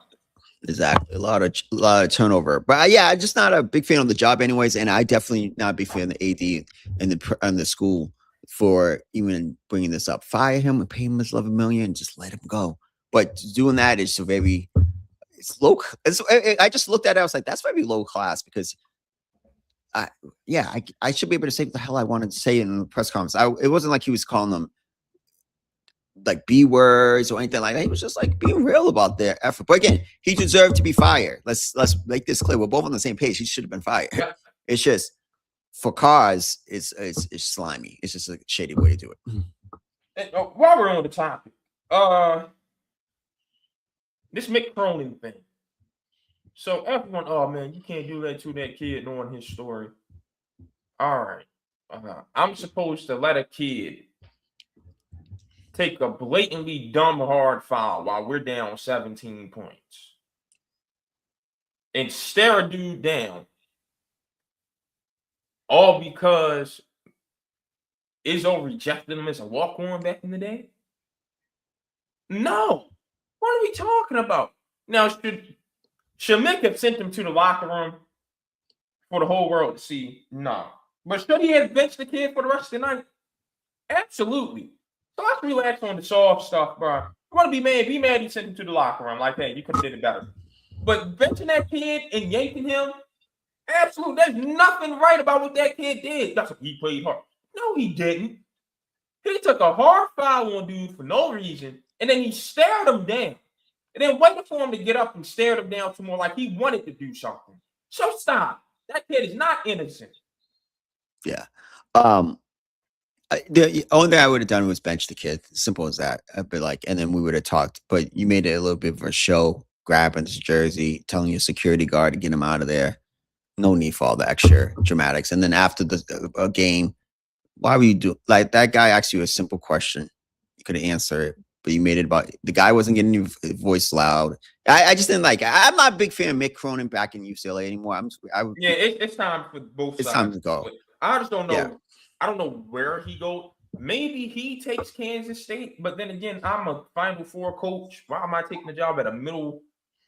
Exactly. A lot of turnover. But I'm just not a big fan of the job anyways. And I definitely not a big fan of the AD and the school for even bringing this up. Fire him and pay him his $11 million and just let him go. But doing that is it's low. I just looked at it. I was like, that's very low class because I should be able to say what the hell I wanted to say in the press conference. It wasn't like he was calling them like B words or anything like that. He was just like being real about their effort. But again, he deserved to be fired. Let's make this clear. We're both on the same page. He should have been fired. Yeah. It's just for cause, it's slimy. It's just a shady way to do it. And, while we're on the topic, this Mick Cronin thing. So everyone, oh man, you can't do that to that kid knowing his story. All right. I'm supposed to let a kid take a blatantly dumb hard foul while we're down 17 points and stare a dude down, all because Izzo rejected him as a walk-on back in the day? No. What are we talking about? Now, should Mick have sent him to the locker room for the whole world to see? No. But should he have benched the kid for the rest of the night? Absolutely. So let's relax on the soft stuff, bro. I want to be mad. Be mad he sent him to the locker room. Like, hey, you could have did it better. But benching that kid and yanking him, absolutely. There's nothing right about what that kid did. That's what he played hard. No, he didn't. He took a hard foul on dude for no reason, and then he stared him down. And then waited for him to get up and stared him down some more like he wanted to do something. So stop. That kid is not innocent. Yeah. The only thing I would have done was bench the kid. Simple as that. But and then we would have talked. But you made it a little bit of a show, grabbing his jersey, telling your security guard to get him out of there. No need for all the extra dramatics. And then after the game, why were you that guy asked you a simple question? You could have answered it. but you made it about the guy wasn't getting your voice loud. I just didn't like. I'm not a big fan of Mick Cronin back in UCLA anymore. Yeah, it's time for both It's sides. time to go. But I just don't know. Yeah. I don't know where he goes. Maybe he takes Kansas State, but then again, I'm a Final Four coach. Why am I taking a job at a middle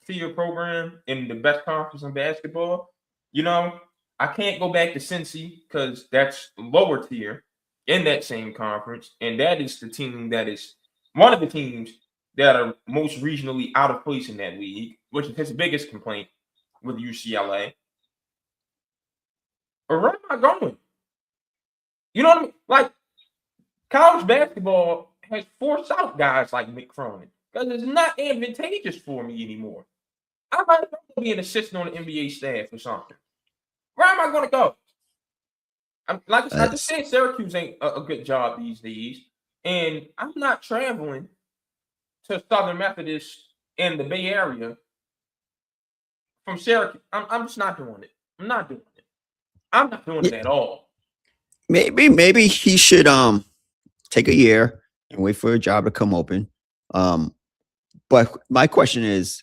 tier program in the best conference in basketball? You know, I can't go back to Cincy because that's lower tier in that same conference, and that is the team that is one of the teams that are most regionally out of place in that league, which is his biggest complaint with UCLA. Or where am I going? You know what I mean? Like, college basketball has forced out guys like Mick Cronin because it's not advantageous for me anymore. I might be an assistant on the NBA staff or something. Where am I going to go? Like I just said, Syracuse ain't a good job these days, and I'm not traveling to Southern Methodist in the Bay Area from Syracuse. I'm just not doing it. I'm not doing it. I'm not doing it at all. Maybe he should take a year and wait for a job to come open. But my question is,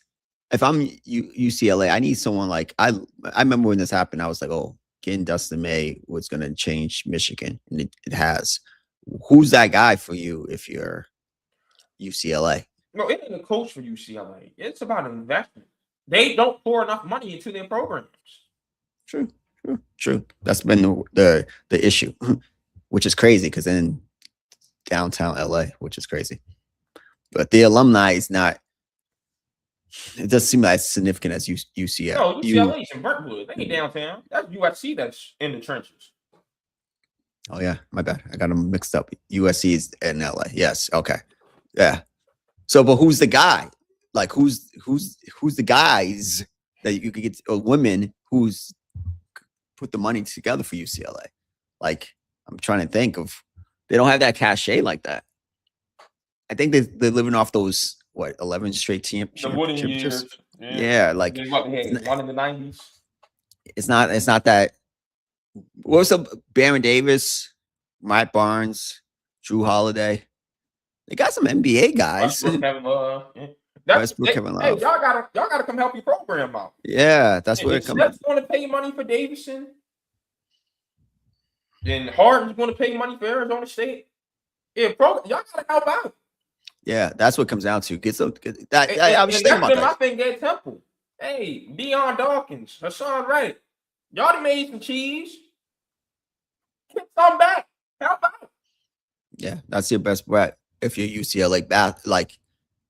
if I'm UCLA, I need someone like I remember when this happened. I was like, oh, getting Dustin May was going to change Michigan, and it has. Who's that guy for you if you're UCLA? No, it ain't a coach for UCLA. It's about investment. They don't pour enough money into their programs. True. That's been the issue, which is crazy because in downtown LA, which is crazy. But the alumni is not. It doesn't seem as significant as UCLA. No, UCLA is in Brentwood. They ain't downtown. That's USC that's in the trenches. Oh yeah, my bad. I got them mixed up. USC is in LA. Yes. Okay. Yeah. So, but who's the guy? Like, who's the guys that you could get, or women who's put the money together for UCLA? Like, I'm trying to think of. They don't have that cachet like that. I think they're living off those 11 straight championships. Years. Yeah, like one in the 90s. It's not that. What was the Baron Davis, Matt Barnes, Drew Holiday? They got some NBA guys. Kevin Love. Kevin Love. Hey, y'all gotta come help your program out. Yeah, that's where it comes. Steph's going to pay money for Davidson. And Harden's going to pay money for Arizona State. Yeah, y'all gotta help out. Yeah, that's what it comes down to. Get some that. I was thinking about that. My thing at Temple. Hey, Deion Dawkins, Hassan Wright, y'all done made some cheese. Get some back. Help out. Yeah, that's your best bet if you're UCLA. Like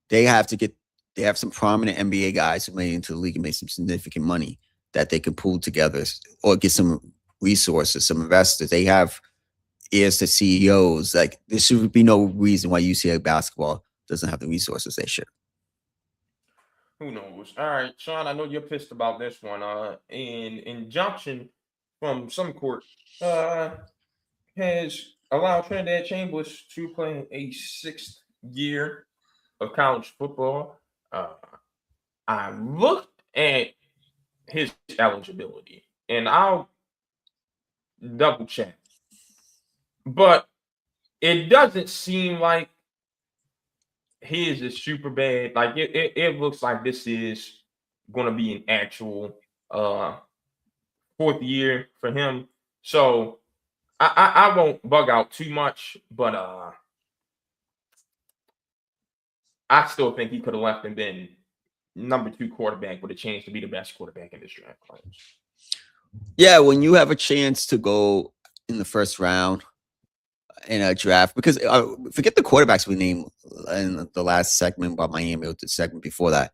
they have some prominent NBA guys who made it into the league and made some significant money that they can pull together or get some resources, some investors. They have ears to CEOs. Like there should be no reason why UCLA basketball doesn't have the resources they should. Who knows? All right, Sean, I know you're pissed about this one. An injunction from some court has allowed Trinidad Chambers to play a 6th year of college football. I looked at his eligibility, and I'll double check. But it doesn't seem like his is super bad. Like it looks like this is going to be an actual 4th year for him. So I won't bug out too much, but I still think he could have left and been number 2 quarterback with a chance to be the best quarterback in this draft class. Yeah, when you have a chance to go in the first round in a draft, because forget the quarterbacks we named in the last segment about Miami or the segment before that.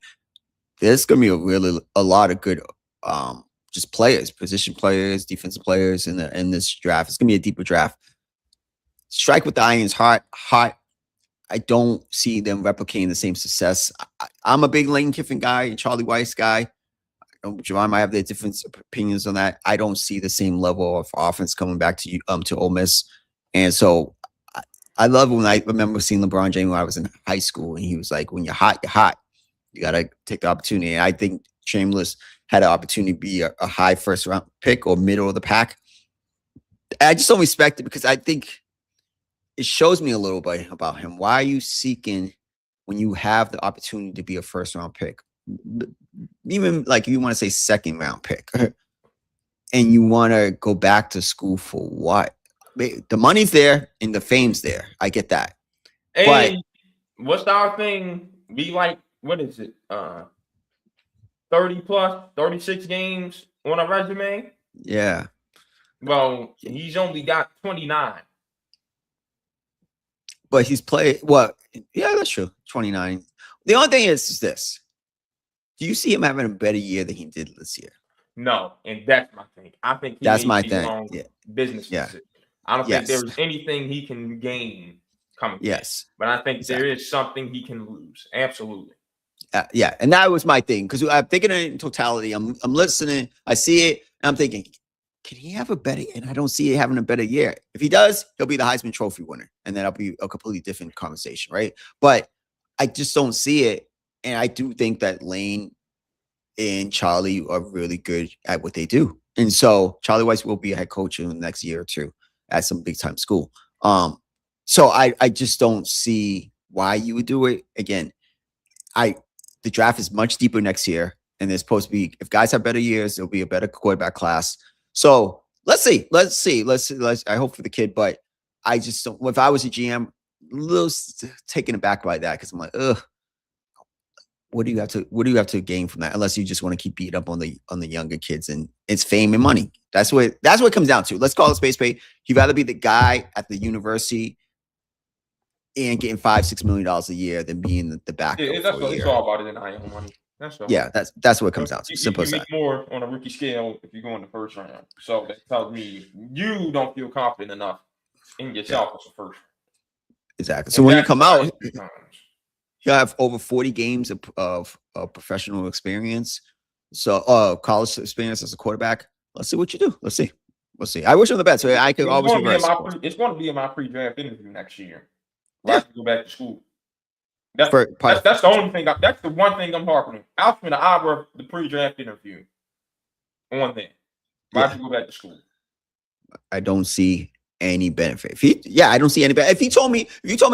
There's going to be a lot of good just players, position players, defensive players in this draft. It's going to be a deeper draft. Strike with the irons hot. I don't see them replicating the same success. I'm a big Lane Kiffin guy and Charlie Weiss guy. Javon might have their different opinions on that. I don't see the same level of offense coming back to Ole Miss. And so I love when I remember seeing LeBron James when I was in high school, and he was like, when you're hot, you're hot. You got to take the opportunity. And I think Chambers had an opportunity to be a high first round pick or middle of the pack. I just don't respect it because I think it shows me a little bit about him. Why are you seeking when you have the opportunity to be a first round pick, even like you want to say second round pick, and you want to go back to school for what? The money's there and the fame's there. I get that. But And what's our thing? We like, what is it? 30 plus, 36 games on a resume. yeah. Well, he's only got 29. But he's played what? Yeah, that's true. 29. The only thing is this. Do you see him having a better year than he did this year? No, and that's my thing. I think he That's made my the thing. wrong Yeah. business Yeah. decision. I don't think Yes. there's anything he can gain coming back. Yes. But I think Exactly. there is something he can lose. Absolutely. Yeah, and that was my thing because I'm thinking it in totality. I'm listening. I see it, and I'm thinking, can he have a better? And I don't see it having a better year. If he does, he'll be the Heisman Trophy winner, and that'll be a completely different conversation, right? But I just don't see it, and I do think that Lane and Charlie are really good at what they do, and so Charlie Weiss will be a head coach in the next year or two at some big time school. So I just don't see why you would do it again. The draft is much deeper next year, and there's supposed to be, if guys have better years, there'll be a better quarterback class. So let's see. I hope for the kid, but I just don't. If I was a GM, a little taken aback by that because I'm like, ugh. What do you have to gain from that? Unless you just want to keep beating up on the younger kids, and it's fame and money. That's what it comes down to. Let's call it space pay. You'd rather be the guy at the university and getting $5-6 million a year than being the backup that's for a year. it's all about it in IO money. That's all. Yeah, that's what it comes down to. Simple as you that. make more on a rookie scale if you go in the first round. So that tells me you don't feel confident enough in yourself as a first. Exactly. So when you come out, you have over 40 games of professional experience. So college experience as a quarterback. Let's see what you do. Let's see. We'll see. I wish him the best. So I could always reverse. It's going to be in my pre-draft interview next year. I can go back to school. That's the only thing. That's the one thing I'm harping on. I'll spend an hour of the pre-draft interview on that. Why'd you go back to school? I don't see any benefit. I don't see any benefit. If you told me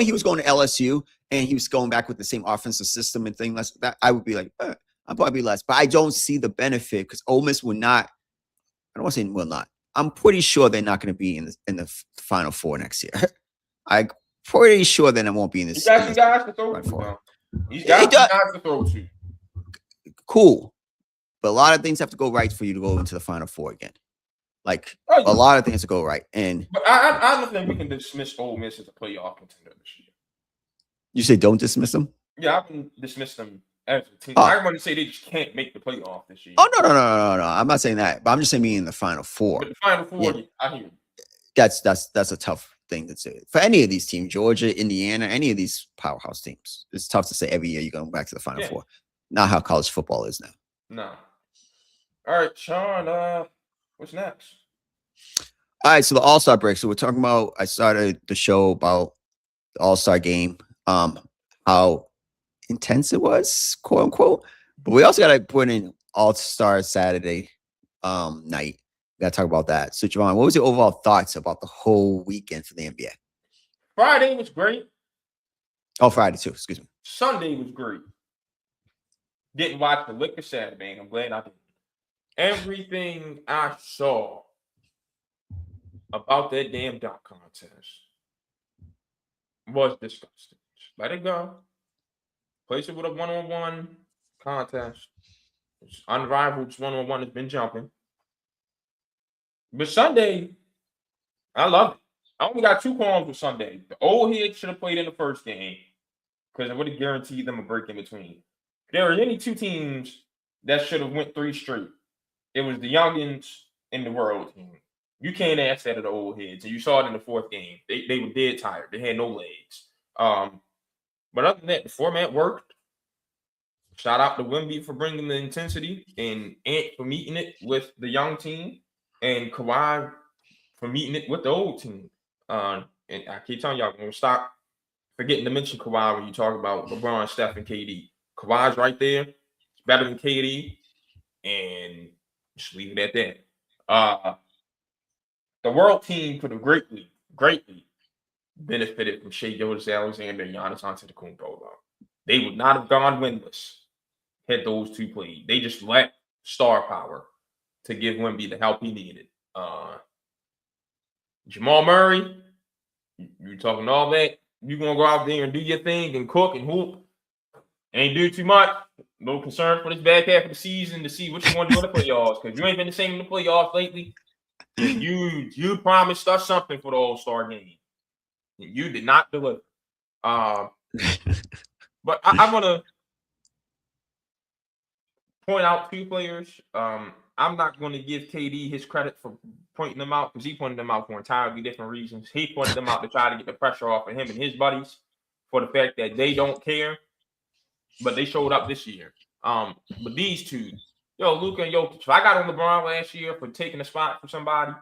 he was going to LSU and he was going back with the same offensive system and things like that, I would be like, I'll probably be less. But I don't see the benefit because Ole Miss will not. I don't want to say will not. I'm pretty sure they're not going to be in the Final Four next year. I'm pretty sure that it won't be in this. He's got some guys to throw to. He's got some guys to throw to. Cool. But a lot of things have to go right for you to go into the Final Four again. Like a lot of things to go right. And but I don't think we can dismiss Ole Miss as a playoff contender this year. You say don't dismiss them? Yeah, I can dismiss them as a team. I want to say they just can't make the playoff this year. Oh no. I'm not saying that, but I'm just saying being in the Final Four. But the Final Four, yeah. I hear you. That's a tough thing to say for any of these teams, Georgia, Indiana, any of these powerhouse teams. It's tough to say every year you're going back to the Final Four. Not how college football is now. No. All right, Sean. What's next? All right, so the All-Star break. So we're talking about. I started the show about the All-Star game. How intense it was, quote unquote. But we also got to put in All-Star Saturday night. We got to talk about that. So, Javon, what was your overall thoughts about the whole weekend for the NBA? Friday was great. Oh, Friday too. Excuse me. Sunday was great. Didn't watch the liquor Saturday. I'm glad I didn't. Everything I saw about that damn dunk contest was disgusting. Let it go. Place it with a one-on-one contest. It's unrivaled one-on-one has been jumping. But Sunday, I love it. I only got 2 qualms with Sunday. The old heads should have played in the first game because it would have guaranteed them a break in between. If there were any 2 teams that should have went 3 straight, it was the youngins and the world team. You can't ask that of the old heads. And you saw it in the 4th game. They were dead tired. They had no legs. But other than that, the format worked. Shout out to Wemby for bringing the intensity and Ant for meeting it with the young team and Kawhi for meeting it with the old team. And I keep telling y'all, I'm going to stop forgetting to mention Kawhi when you talk about LeBron, Steph, and KD. Kawhi's right there. It's better than KD. And just leave it at that. The world team could have greatly benefited from Shai Gilgeous-Alexander and Giannis Antetokounmpo. they would not have gone winless had those two played. They just lacked star power to give Wemby the help he needed. Jamal Murray, you talking all that. You gonna go out there and do your thing and cook and hoop. Ain't do too much. No concern for this back half of the season to see what you want to do in the playoffs, because you ain't been the same in the playoffs lately. You promised us something for the All-Star game. You did not deliver. But I'm gonna point out two players. I'm not going to give KD his credit for pointing them out, because he pointed them out for entirely different reasons. He pointed them out to try to get the pressure off of him and his buddies for the fact that they don't care, but they showed up this year. But these two, Luka and Jokic. If I got on LeBron last year for taking a spot for somebody,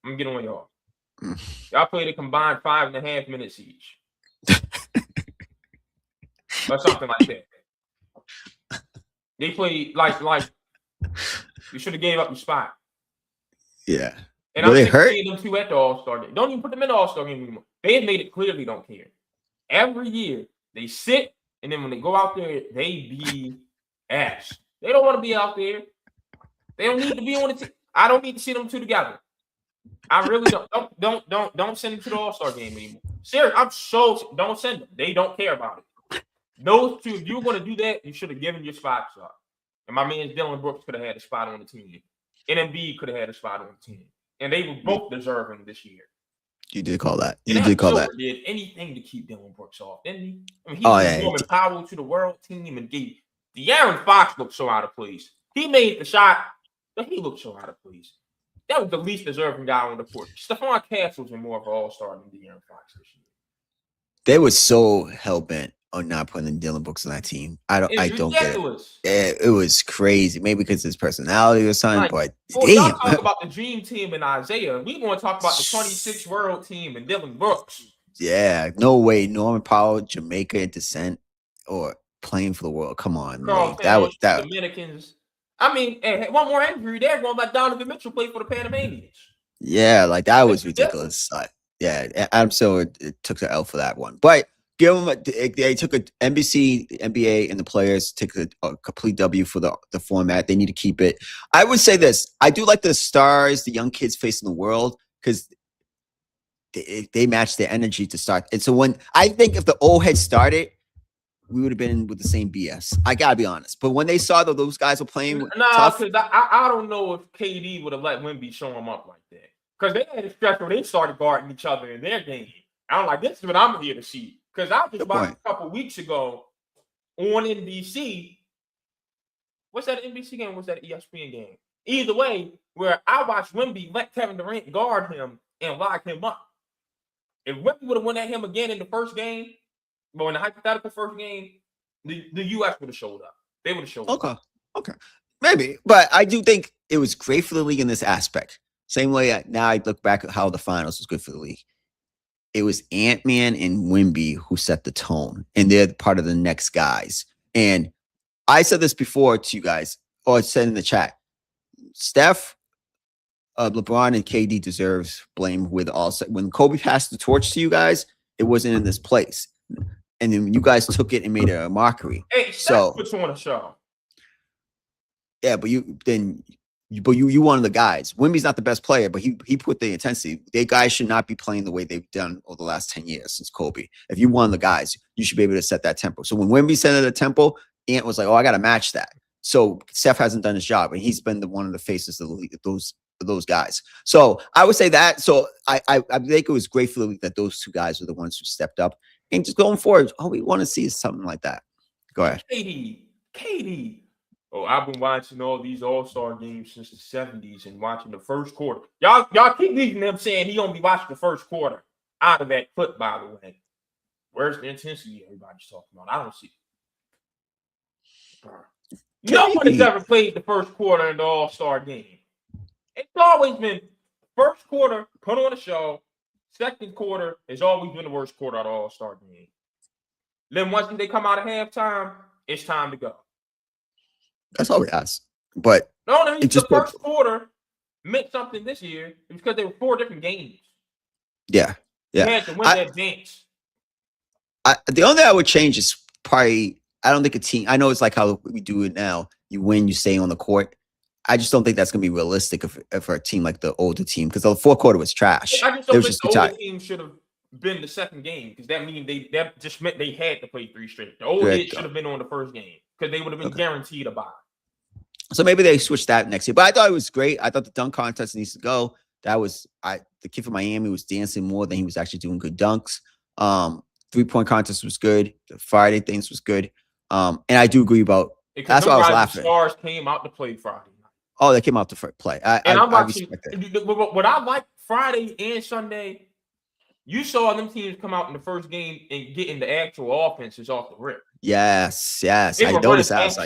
I'm getting on y'all. Y'all played a combined 5.5 minutes each. Or something like that. They played like you should have gave up your spot. Yeah. And I'm seeing them two at the All-Star game. Don't even put them in the All-Star game anymore. They have made it clear they don't care. Every year they sit, and then when they go out there, they be ass. They don't want to be out there. They don't need to be on the team. I don't need to see them two together. I really don't. Don't send them to the All-Star game anymore. Seriously, don't send them. They don't care about it. Those two, if you were going to do that, you should have given your spots up. And my man Dylan Brooks could have had a spot on the team. And Embiid could have had a spot on the team. And they were both deserving this year. You did call that. You did call that. Did anything to keep Dylan Brooks off, didn't he? I mean, he was Norman Powell to the world team and gave De'Aaron Fox looked so out of place. He made the shot, but he looked so out of place. That was the least deserving guy on the court. Stephon Castle's been more of an all-star than De'Aaron Fox this year. They were so hell-bent on not putting Dylan Brooks on that team. I don't get it. It was crazy. Maybe because of his personality or something, but damn. Y'all talk about the dream team and Isaiah. We want to talk about the 26 world team and Dylan Brooks. Yeah, no way. Norman Powell, Jamaica descent, or playing for the world. Come on, that was Dominicans. I mean, and one more injury, they're going to let Donovan Mitchell play for the Panamanians. Yeah, like that was ridiculous. Yeah, I'm so it took the L for that one, but. Give them they took a NBC, the NBA, and the players took a complete W for the format. They need to keep it. I would say this. I do like the stars, the young kids facing the world, because they match their energy to start. And so when I think if the old head started, we would have been with the same BS. I gotta be honest. But when they saw that those guys were playing tough, because I don't know if KD would have let Wemby show him up like that. Because they had a stretch where they started guarding each other in their game. I'm like, this is what I'm here to see. Because I just watched a couple weeks ago on NBC. What's that NBC game? What's that ESPN game? Either way, where I watched Wemby let Kevin Durant guard him and lock him up. If Wemby would have won at him again in the first game, but in the hypothetical first game, the U.S. would have showed up. They would have showed up. Okay. Maybe. But I do think it was great for the league in this aspect. Same way now I look back at how the finals was good for the league. It was Ant-Man and Wemby who set the tone, and they're part of the next guys. And I said this before to you guys, or I said in the chat, Steph, LeBron, and KD deserves blame with all. When Kobe passed the torch to you guys, it wasn't in this place. And then you guys took it and made it a mockery. Hey, Steph puts on a show. Yeah, but you one of the guys. Wemby's not the best player, but he put the intensity. They guys should not be playing the way they've done over the last 10 years since Kobe. If you're one of the guys, you should be able to set that tempo. So when Wemby set the tempo, Ant was like, "Oh, I got to match that." So Steph hasn't done his job, and he's been one of the faces of the league, those guys. So I would say that. So I think it was great for the league that those two guys were the ones who stepped up. And just going forward, all we want to see is something like that. Go ahead, KD. Oh, I've been watching all these All-Star games since the 70s and watching the first quarter. Y'all keep leaving them saying he only watched the first quarter out of that clip, by the way. Where's the intensity everybody's talking about? I don't see it. No one has ever played the first quarter in the All-Star game. It's always been first quarter, put on a show. Second quarter has always been the worst quarter of the All-Star game. Then once they come out of halftime, it's time to go. That's all we ask. But no, the first quarter meant something this year because there were 4 different games. Yeah. You had to win that dance. The only thing I would change is probably I don't think a team. I know it's like how we do it now. You win, you stay on the court. I just don't think that's going to be realistic for a team like the older team because the fourth quarter was trash. I just It don't was think just the too older tight. team should have been the second game because that just meant they had to play 3 straight. The older head should have been on the first game because they would have been guaranteed a bye. So maybe they switch that next year. But I thought it was great. I thought the dunk contest needs to go. That was the kid from Miami was dancing more than he was actually doing good dunks. 3-point contest was good. The Friday things was good. And I do agree about that's why I was laughing. Stars came out to play Friday night. Oh, they came out to play. I'm watching. What I like Friday and Sunday, you saw them teams come out in the first game and getting the actual offenses off the rip. Yes. I noticed that.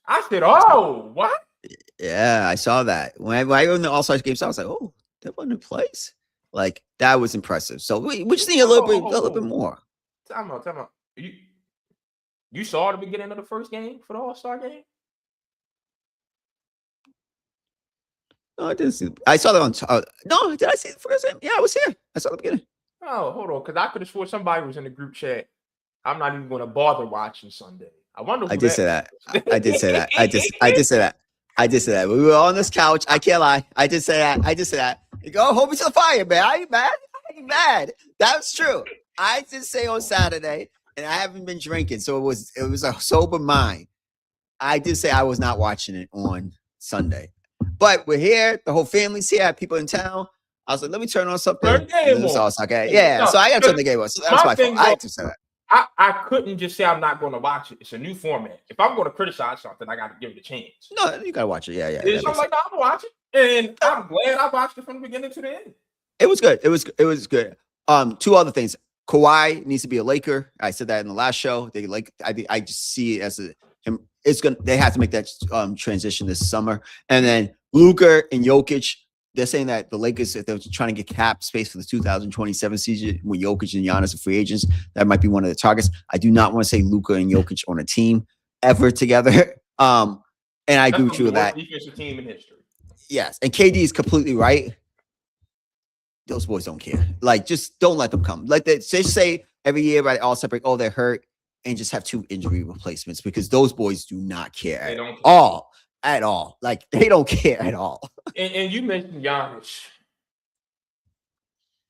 I said, "Oh, what?" Yeah, I saw that when I went in the All-Star game. So I was like, "Oh, they're in place." Like that was impressive. So we just need a little bit more. Time out. You saw the beginning of the first game for the All-Star game? No, I didn't see. I saw that on. No, did I see the first game? Yeah, I was here. I saw the beginning. Oh, hold on, because I could have sworn somebody was in the group chat. I'm not even going to bother watching Sunday. I wonder. I did say that. I did say that. I did say that. We were on this couch. I can't lie. I did say that. You go, hold me to the fire, man. I ain't mad. That's true. I did say on Saturday, and I haven't been drinking, so it was a sober mind. I did say I was not watching it on Sunday, but we're here. The whole family's here. I have people in town. I was like, let me turn on something. Okay. Yeah. So I got to turn the game on. So that's my fault. I had to say that. I couldn't just say I'm not going to watch it. It's a new format. If I'm going to criticize something, I got to give it a chance. No, you got to watch it. Yeah. So I'm like, no, I'm going to watch it. And I'm glad I watched it from the beginning to the end. It was good. It was good. Two other things. Kawhi needs to be a Laker. I said that in the last show. I just see it as him. They have to make that transition this summer. And then Luka and Jokic, they're saying that the Lakers, if they're trying to get cap space for the 2027 season when Jokic and Giannis are free agents, that might be one of the targets. I do not want to say Luka and Jokic on a team ever together. And I agree with you with that. Defensive team in history. Yes. And KD is completely right. Those boys don't care. Like, just don't let them come. Like, they just say every year by All-Star break, oh, they're hurt, and just have 2 injury replacements because those boys do not care at all. Like, they don't care at all. And you mentioned Giannis.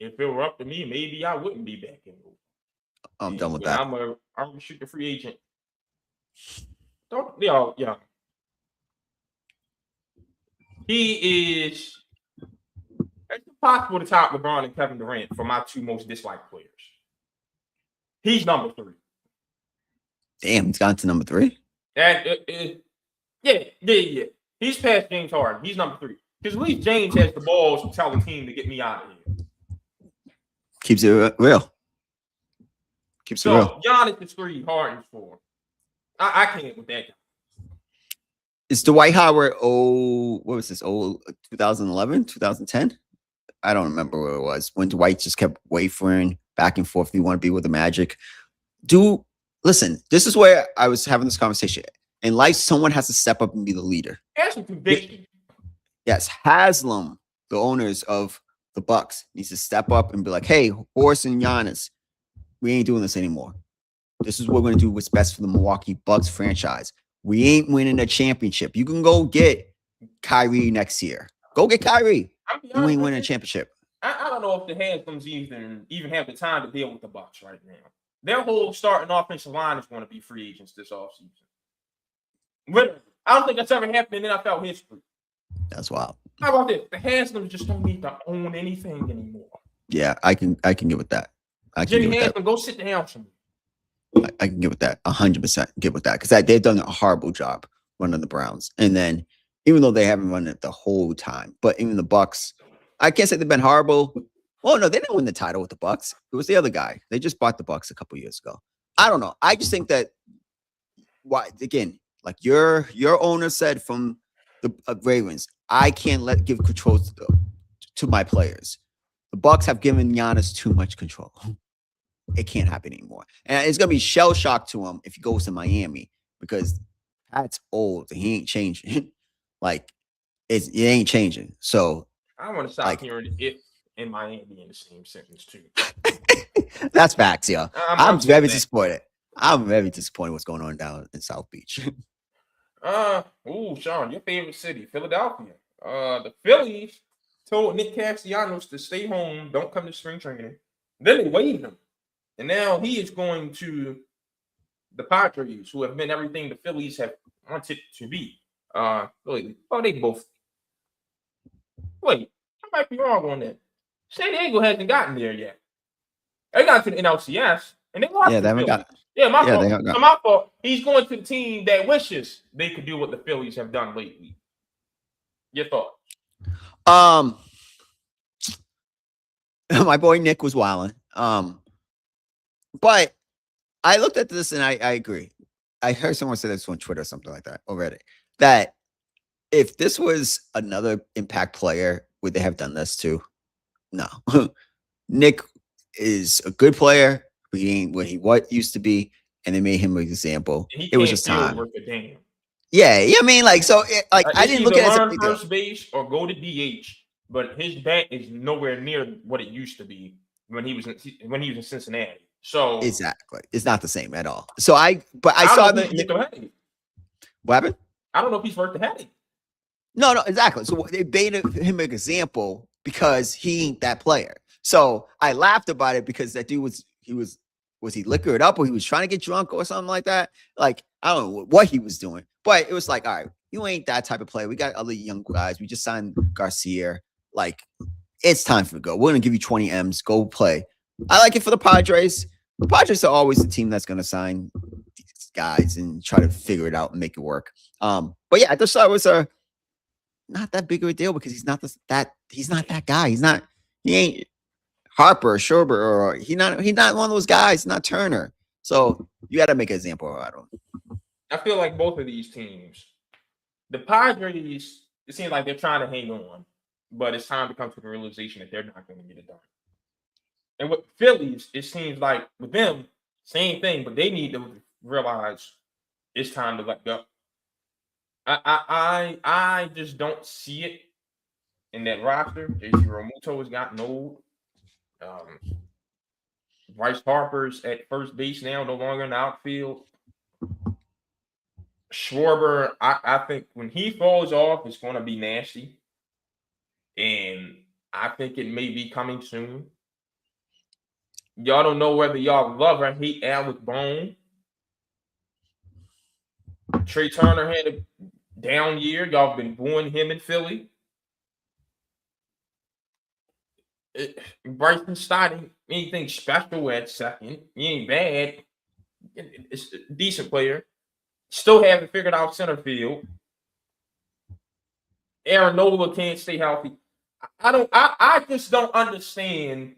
If it were up to me, maybe I wouldn't be back in. I'm done with that. I'm a restricted free agent. Yeah. He is. It's impossible to top LeBron and Kevin Durant for my 2 most disliked players. He's number 3. Damn, he's gone to number 3. Yeah. He's past James Harden. He's number 3. Because at least James has the balls to tell the team to get me out of here. Keeps it real. Keeps it real. Giannis is 3, Harden's 4. I can't with that guy. Is Dwight Howard, what was this? 2011, 2010? I don't remember where it was. When Dwight just kept wavering back and forth. He want to be with the Magic. Listen, this is where I was having this conversation. In life, someone has to step up and be the leader. That's a conviction. Yes, Haslam, the owners of the Bucks, needs to step up and be like, hey, Horst and Giannis, we ain't doing this anymore. This is what we're going to do what's best for the Milwaukee Bucks franchise. We ain't winning a championship. You can go get Kyrie next year. Go get Kyrie. You ain't winning a championship. I don't know if the Haslams even have the time to deal with the Bucks right now. Their whole starting offensive line is going to be free agents this offseason. I don't think that's ever happened in NFL history. That's wild. How about this? The Haslams just don't need to own anything anymore. Yeah, I can get with that. Jimmy Haslam, go sit down somewhere. I can get with that. 100% get with that because they've done a horrible job running the Browns. And then, even though they haven't run it the whole time, but even the Bucks, I can't say they've been horrible. Well, no, they didn't win the title with the Bucks. It was the other guy. They just bought the Bucks a couple years ago. I don't know. I just think that again, like your owner said from the Ravens, I can't give control to my players. The Bucks have given Giannis too much control. It can't happen anymore. And it's going to be shell shock to him if he goes to Miami because Pat's old and he ain't changing. Like, it ain't changing. So I want to stop hearing it in Miami in the same sentence, too. That's facts, yo. I'm very disappointed. I'm very disappointed what's going on down in South Beach. Sean, your favorite city, Philadelphia. The Phillies told Nick Castellanos to stay home, don't come to spring training. Then they waived him, and now he is going to the Padres, who have been everything the Phillies have wanted to be. They both. Wait, I might be wrong on that. San Diego hasn't gotten there yet. They got to the NLCS, and they lost Yeah, to they the haven't Phillies. got. Yeah, my Yeah, they fault. haven't So got. my fault. He's going to the team that wishes they could do what the Phillies have done lately. Your thought? My boy Nick was wilding. But I looked at this and I agree. I heard someone say this on Twitter or something like that or Reddit, that if this was another impact player, would they have done this too? No. Nick is a good player. He ain't what he used to be, and they made him an example. And he It was can't just field time. worth a damn. Yeah, I mean, like, so, I It's didn't look either at it as a learn big deal. first base or go to DH, but his bat is nowhere near what it used to be when he was in Cincinnati. So Exactly, it's not the same at all. So I I saw don't know if he's the worth the headache. what happened. I don't know if he's worth the headache. No, exactly. So they made him an example because he ain't that player. So I laughed about it because that dude was he liquored up or he was trying to get drunk or something like that. Like, I don't know what he was doing, but it was like, all right, you ain't that type of player. We got other young guys. We just signed Garcia. Like, it's time for go. We're gonna give you 20 M's. Go play. I like it for the Padres. The Padres are always the team that's gonna sign these guys and try to figure it out and make it work. But yeah, I just thought it was not that big of a deal because he's not that guy. He ain't Harper or Scherber or he's not one of those guys, not Turner. So you got to make an example out of him. I feel like both of these teams, the Padres, it seems like they're trying to hang on, but it's time to come to the realization that they're not going to get it done. And with Phillies, it seems like with them, same thing, but they need to realize it's time to let go. I just don't see it in that roster. JC Realmuto has gotten old. Bryce Harper's at first base now, no longer in the outfield. Schwarber, I think when he falls off, it's going to be nasty. And I think it may be coming soon. Y'all don't know whether y'all love or hate Alec Bone. Trey Turner had a down year. Y'all been booing him in Philly. Bryson Stott ain't anything special at second. He ain't bad. It's a decent player. Still haven't figured out center field. Aaron Nola can't stay healthy. I just don't understand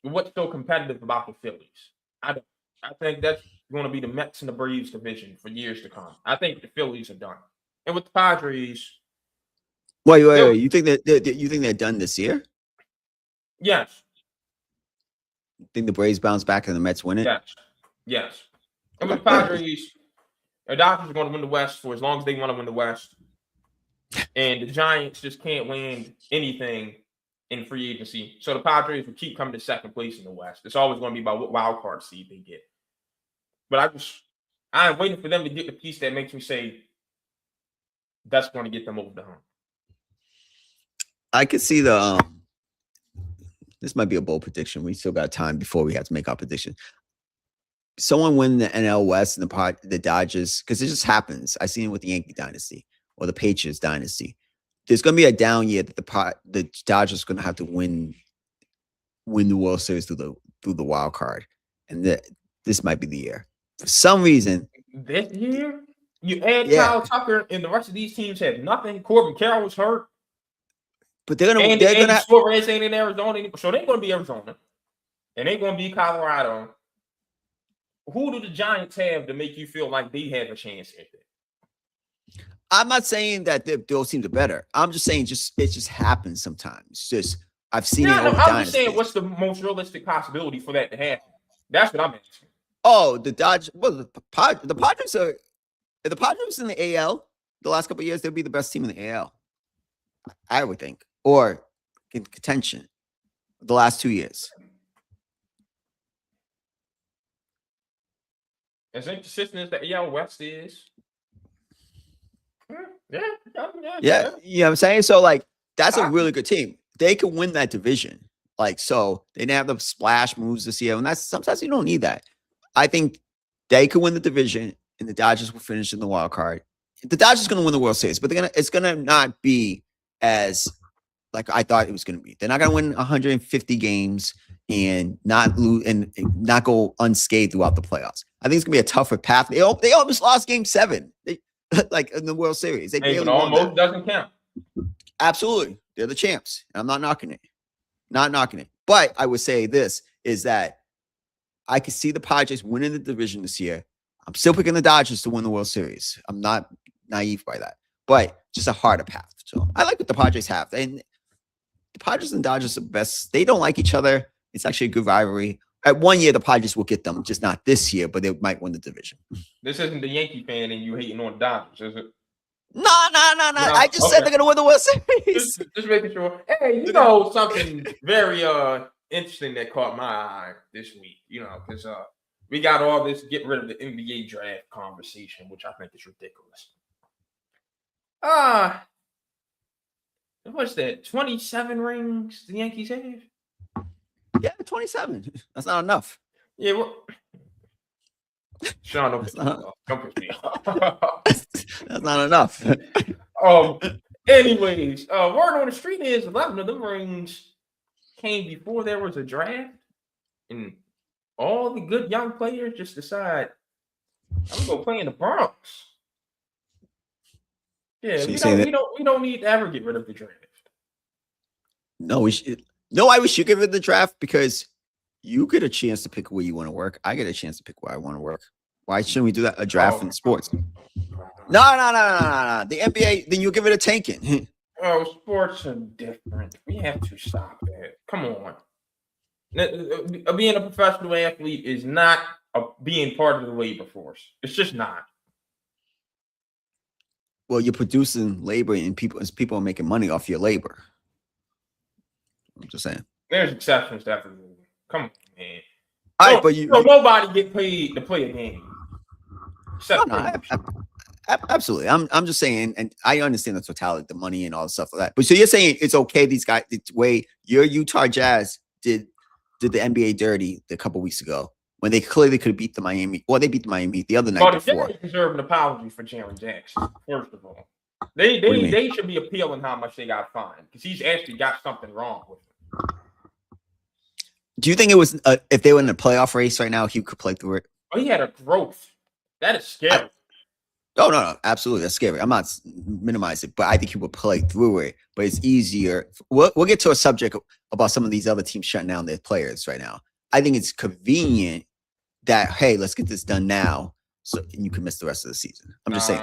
what's so competitive about the Phillies. I don't. I think that's going to be the Mets and the Braves division for years to come. I think the Phillies are done. And with the Padres, Wait. You think they're done this year? yes. Think the Braves bounce back and the Mets win it? Yes. And with the Padres, the Dodgers are going to win the West for as long as they want to win the West. And the Giants just can't win anything in free agency. So the Padres will keep coming to second place in the West. It's always going to be about what wild card seed they get. But I'm waiting for them to get the piece that makes me say that's going to get them over the hump. I could see this might be a bold prediction. We still got time before we have to make our prediction. Someone win the NL West and the Dodgers, because it just happens. I seen it with the Yankee dynasty or the Patriots dynasty. There's going to be a down year that the Dodgers are going to have to win the World Series through the wild card, and this might be the year. For some reason, this year you add Kyle Tucker, and the rest of these teams have nothing. Corbin Carroll was hurt, but they're gonna Suarez ain't in Arizona anymore, so they're going to be Arizona, and they're going to be Colorado. Who do the Giants have to make you feel like they have a chance at that? I'm not saying that those teams are better. I'm just saying it just happens sometimes. It's just I've seen it over I'm just saying what's the most realistic possibility for that to happen. That's what I'm asking. Oh, the Dodgers. Well, the Padres are. If the Padres in the AL the last couple of years, they'll be the best team in the AL. I would think, or in contention, the last 2 years. As inconsistent as the AL West is. Yeah. Yeah, you know what I'm saying? So, like, that's a really good team. They could win that division. Like, so they didn't have the splash moves this year. And that's sometimes you don't need that. I think they could win the division and the Dodgers will finish in the wild card. The Dodgers going to win the World Series, but it's going to not be as like I thought it was going to be. They're not going to win 150 games and not lose and not go unscathed throughout the playoffs. I think it's going to be a tougher path. They almost lost Game 7. They, like in the World Series, they barely won almost doesn't count. Absolutely, they're the champs. I'm not knocking it, But I would say this is that I could see the Padres winning the division this year. I'm still picking the Dodgers to win the World Series. I'm not naive by that, but just a harder path. So I like what the Padres have. And the Padres and Dodgers are best. They don't like each other. It's actually a good rivalry. At 1 year, the Padres will get them, just not this year, but they might win the division. This isn't the Yankee fan and you hating on Dodgers, is it? No. I just said they're going to win the World Series. Just making sure. Hey, you know something very interesting that caught my eye this week, because we got all this get rid of the NBA draft conversation, which I think is ridiculous. What's that? 27 rings the Yankees have? Yeah, 27. That's not enough. Yeah, well, Sean, don't push me. That's not enough. Anyways, word on the street is 11 of them rings came before there was a draft, and all the good young players just decide I'm gonna go play in the Bronx. Yeah, so we don't need to ever get rid of the draft. No, we should. No, I wish you give it the draft because you get a chance to pick where you want to work. I get a chance to pick where I want to work. Why shouldn't we do that? A draft in sports? No. The NBA, then you give it a tanking. Oh, sports are different. We have to stop that. Come on. Being a professional athlete is not being part of the labor force. It's just not. Well, you're producing labor and people are making money off your labor. I'm just saying. There's exceptions to that. Come on, man. All right, but nobody get paid to play a game. Absolutely. I'm just saying, and I understand the totality, the money and all the stuff like that. But so you're saying it's okay, these guys, the way your Utah Jazz did the NBA dirty a couple weeks ago when they clearly could have beat the Miami. Well, they beat the Miami the other night before. They deserve an apology for Jaren Jackson, first of all. They should be appealing how much they got fined because he's actually got something wrong with him. Do you think it was if they were in a playoff race right now, he could play through it? Oh, he had a growth. That is scary. No, absolutely, that's scary. I'm not minimizing it, but I think he would play through it. But it's easier. We'll get to a subject about some of these other teams shutting down their players right now. I think it's convenient that hey, let's get this done now, so you can miss the rest of the season. I'm just saying.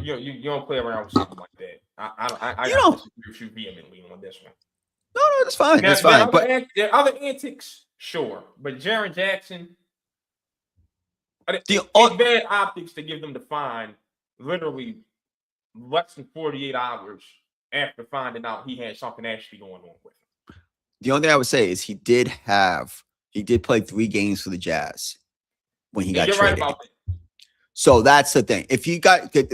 You don't play around with something like that. I you don't disagree with you vehemently on this one. No, that's fine. That's fine. But there are other antics, sure. But Jaren Jackson, it's bad optics to give them the fine literally less than 48 hours after finding out he had something actually going on with him. The only thing I would say is he did play 3 games for the Jazz when he got traded. Right about that. So that's the thing. If he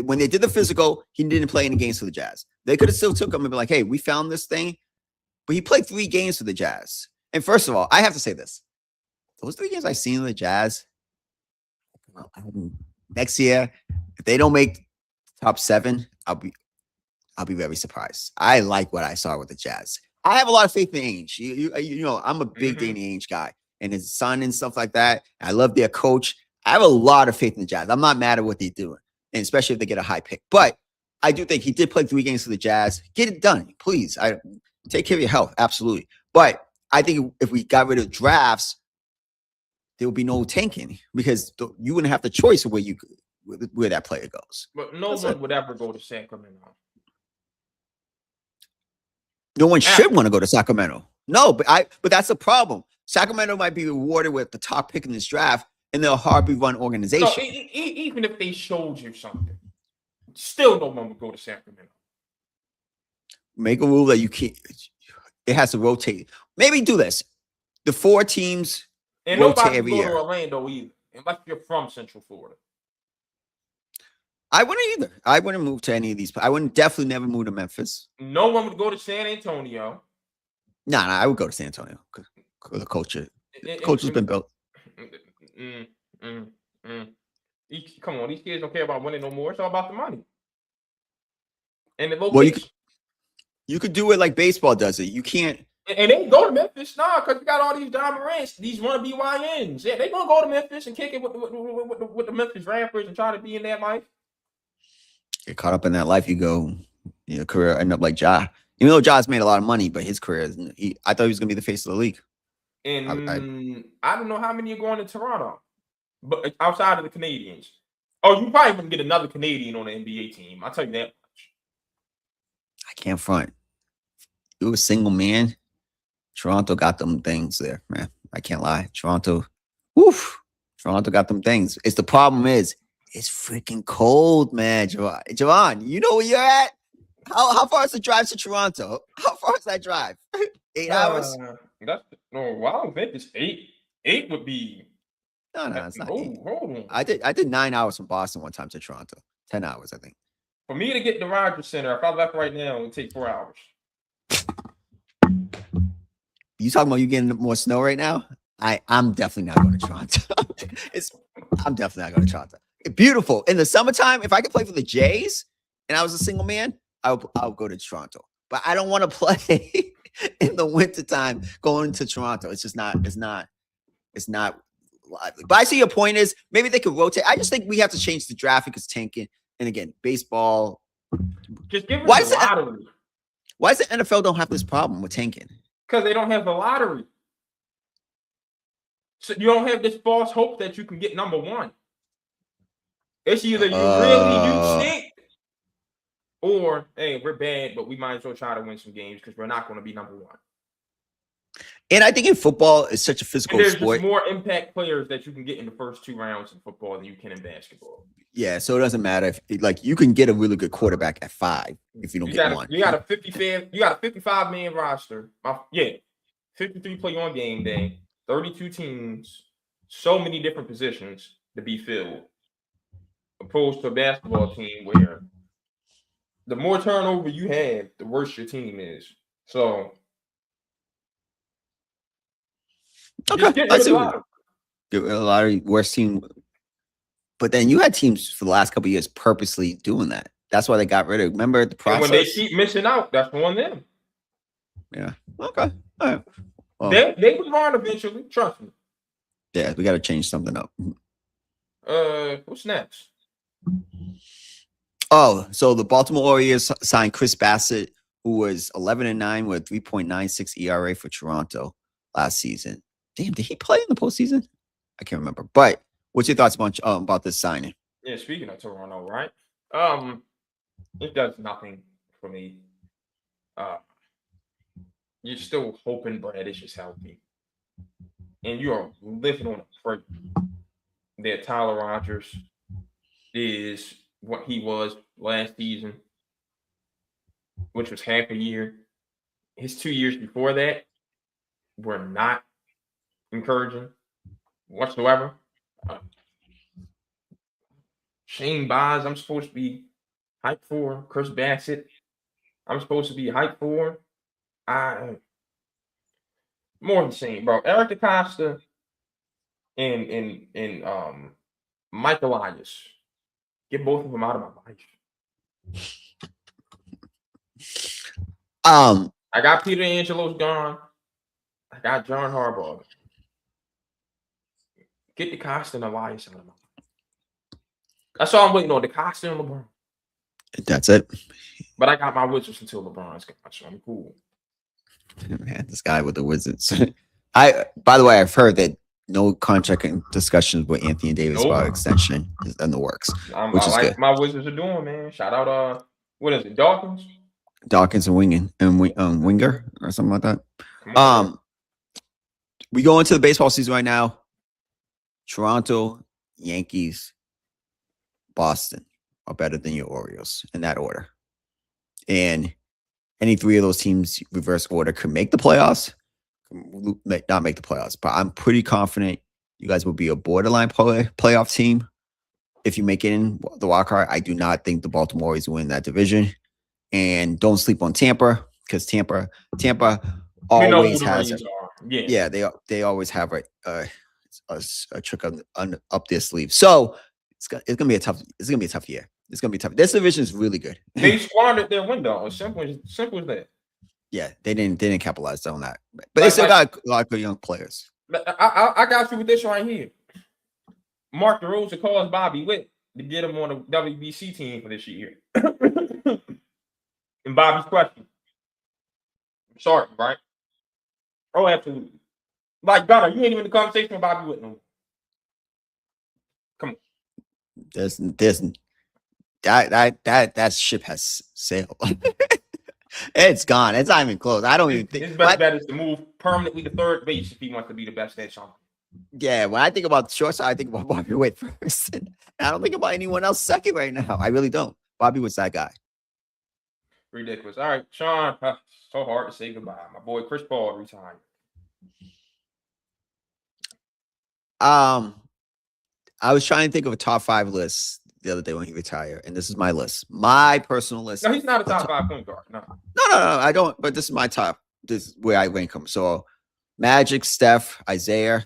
when they did the physical, he didn't play any games for the Jazz. They could have still took him and be like, hey, we found this thing. But he played 3 games for the Jazz. And first of all, I have to say this. Those 3 games I've seen of the Jazz, next year, if they don't make top 7, I'll be very surprised. I like what I saw with the Jazz. I have a lot of faith in Ainge. You know, I'm a big Danny Ainge guy and his son and stuff like that. I love their coach. I have a lot of faith in the Jazz. I'm not mad at what they're doing, and especially if they get a high pick. But I do think he did play 3 games for the Jazz. Get it done, please. Take care of your health, absolutely. But I think if we got rid of drafts, there would be no tanking because you wouldn't have the choice of where that player goes. But no one would ever go to Sacramento. No one should want to go to Sacramento. No, but that's the problem. Sacramento might be rewarded with the top pick in this draft, and they're a hardly run organization. No, even if they showed you something, still no one would go to Sacramento. Make a rule that you can't. It has to rotate. Maybe do this. The 4 teams and rotate nobody every go year. to Orlando either. unless you're from Central Florida. I wouldn't either. I wouldn't move to any of these. I wouldn't definitely never move to Memphis. No one would go to San Antonio. No, I would go to San Antonio. The culture. The culture's been built. Come on, these kids don't care about winning no more. It's all about the money. And the Well, location. you could do it like baseball does it. You can't. And they go to Memphis, because you got all these John Morants, these wannabe YNs. Yeah, they gonna go to Memphis and kick it with the Memphis Rappers and try to be in that life. Get caught up in that life, you go, your career end up like Ja. Even though Ja's made a lot of money, but his career, I thought he was gonna be the face of the league. And I don't know how many are going to Toronto, but outside of the Canadians. Oh, you probably wouldn't get another Canadian on the NBA team. I'll tell you that much. I can't front. You a single man. Toronto got them things there, man. I can't lie. Toronto got them things. It's the problem is it's freaking cold, man. Javon, you know where you're at? How far is the drive to Toronto? How far is that drive? 8 hours? I don't think it's 8. 8 would be. No, it's not 8. Hold on. I did 9 hours from Boston one time to Toronto. 10 hours, I think. For me to get to Rogers Center, if I left right now, it would take 4 hours. You talking about you getting more snow right now? I'm definitely not going to Toronto. I'm definitely not going to Toronto. Beautiful. In the summertime, if I could play for the Jays and I was a single man, I'll go to Toronto. But I don't want to play in the wintertime going to Toronto. It's just not, it's not lively. But I see your point is maybe they could rotate. I just think we have to change the draft because tanking. And again, baseball. Just give us the lottery. Why does the NFL don't have this problem with tanking? Because they don't have the lottery. So you don't have this false hope that you can get number one. It's either you really stink, or hey, we're bad, but we might as well try to win some games because we're not going to be number one. And I think in football, it's such a physical there's sport. There's more impact players that you can get in the first 2 rounds in football than you can in basketball. Yeah, so it doesn't matter if you can get a really good quarterback at 5 if you don't get one. You got a 55-man roster. 53 play on game day, 32 teams, so many different positions to be filled. Opposed to a basketball team where the more turnover you have, the worse your team is. So okay, I see a lot of worse team. But then you had teams for the last couple of years purposely doing that. That's why they got rid of. Remember the process? And when they keep missing out, that's on them. Yeah. Okay. All right. Well, they will learn eventually. Trust me. Yeah, we got to change something up. What's next? Oh, so the Baltimore Orioles signed Chris Bassett, who was 11-9 with 3.96 ERA for Toronto last season. Damn, did he play in the postseason? I can't remember. But what's your thoughts about this signing? Yeah, speaking of Toronto, right? It does nothing for me. You're still hoping Bradish is healthy, and you are living on a prayer that Tyler Rogers is what he was last season, which was half a year. His 2 years before that were not encouraging whatsoever. Shane Baz, I'm supposed to be hyped for. Chris Bassett, I'm supposed to be hyped for. More than the same, bro. Eric DaCosta and Mike Elias. Get both of them out of my life. I got Peter Angelo's gone. I got John Harbaugh. Get DaCosta and Elias out of my life. That's all I'm waiting on. DaCosta and LeBron. That's it. But I got my Wizards until LeBron's gone, so I'm cool. Man, this guy with the Wizards. By the way, I've heard that no contract discussions with Anthony Davis about extension is in the works. Which is good. My Wizards are doing, man. Shout out, what is it, Dawkins? Dawkins and Winger or something like that. We go into the baseball season right now. Toronto, Yankees, Boston are better than your Orioles in that order. And any 3 of those teams, reverse order, could make the playoffs. Not make the playoffs, but I'm pretty confident you guys will be a borderline playoff team if you make it in the wild card. I do not think the Baltimore Orioles win that division. And don't sleep on Tampa, because Tampa We know who always the has Rays are. Yeah. yeah, they always have a trick up their sleeve. So it's gonna be a tough year. It's gonna be tough. This division is really good. They squandered their window. Simple as that. Yeah, they didn't capitalize on that, but they still got a lot of good young players. I got you with this right here. Mark DeRosa calls Bobby Witt to get him on the WBC team for this year. And Bobby's question. Sorry, right? Oh, absolutely. Like, Gunner, you ain't even in the conversation with Bobby Witt no more. Come on. There's that ship has sailed. It's gone. It's not even close. I don't even think his best bet is to move permanently to third base if he wants to be the best at something. Yeah, when I think about shortstop, I think about Bobby Witt first. I don't think about anyone else second right now. I really don't. Bobby Witt's that guy. Ridiculous. All right, Sean. So hard to say goodbye. My boy Chris Paul retired. I was trying to think of a top 5 list the other day when he retired, and this is my list. My personal list. No, he's not a top 5 point guard. No, I don't. But this is my top. This is where I rank him. So, Magic, Steph, Isaiah,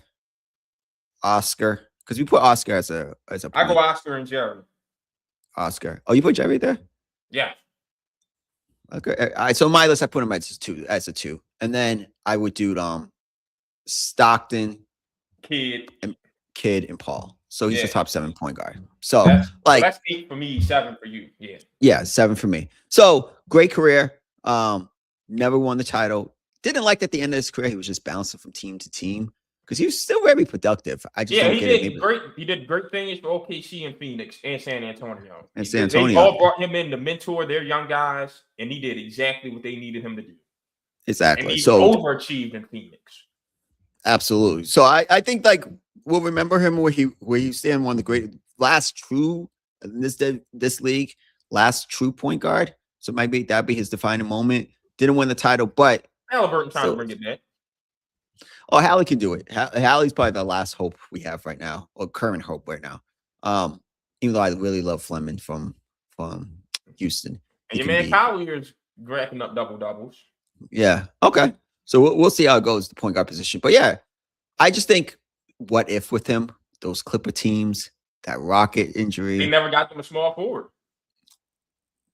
Oscar. Because we put Oscar as a. I go Oscar and Jerry. Oscar. Oh, you put Jerry there? Yeah. Okay. All right. So my list, I put him as a 2, and then I would do Stockton, Kidd, and Paul. So he's a top 7 point guard. So that's 8 for me, 7 for you. Yeah, 7 for me. So great career. Never won the title. Didn't like that at the end of his career he was just bouncing from team to team because he was still very productive. I just he did great. He did great things for OKC and Phoenix and San Antonio. They all brought him in to mentor their young guys, and he did exactly what they needed him to do. Exactly. And he overachieved in Phoenix. Absolutely. So I think like we'll remember him where he stand one of the great last true in this league, last true point guard. So maybe that'd be his defining moment. Didn't win the title, but Halliburton trying to bring it back. Oh, Hallie can do it. Hallie's probably the last hope we have right now, or current hope right now. Even though I really love Fleming from Houston. And your man Collier's racking up double doubles. Yeah. Okay. So we'll see how it goes, the point guard position. But yeah, I just think what if with him, those Clipper teams, that Rocket injury. They never got them a small forward.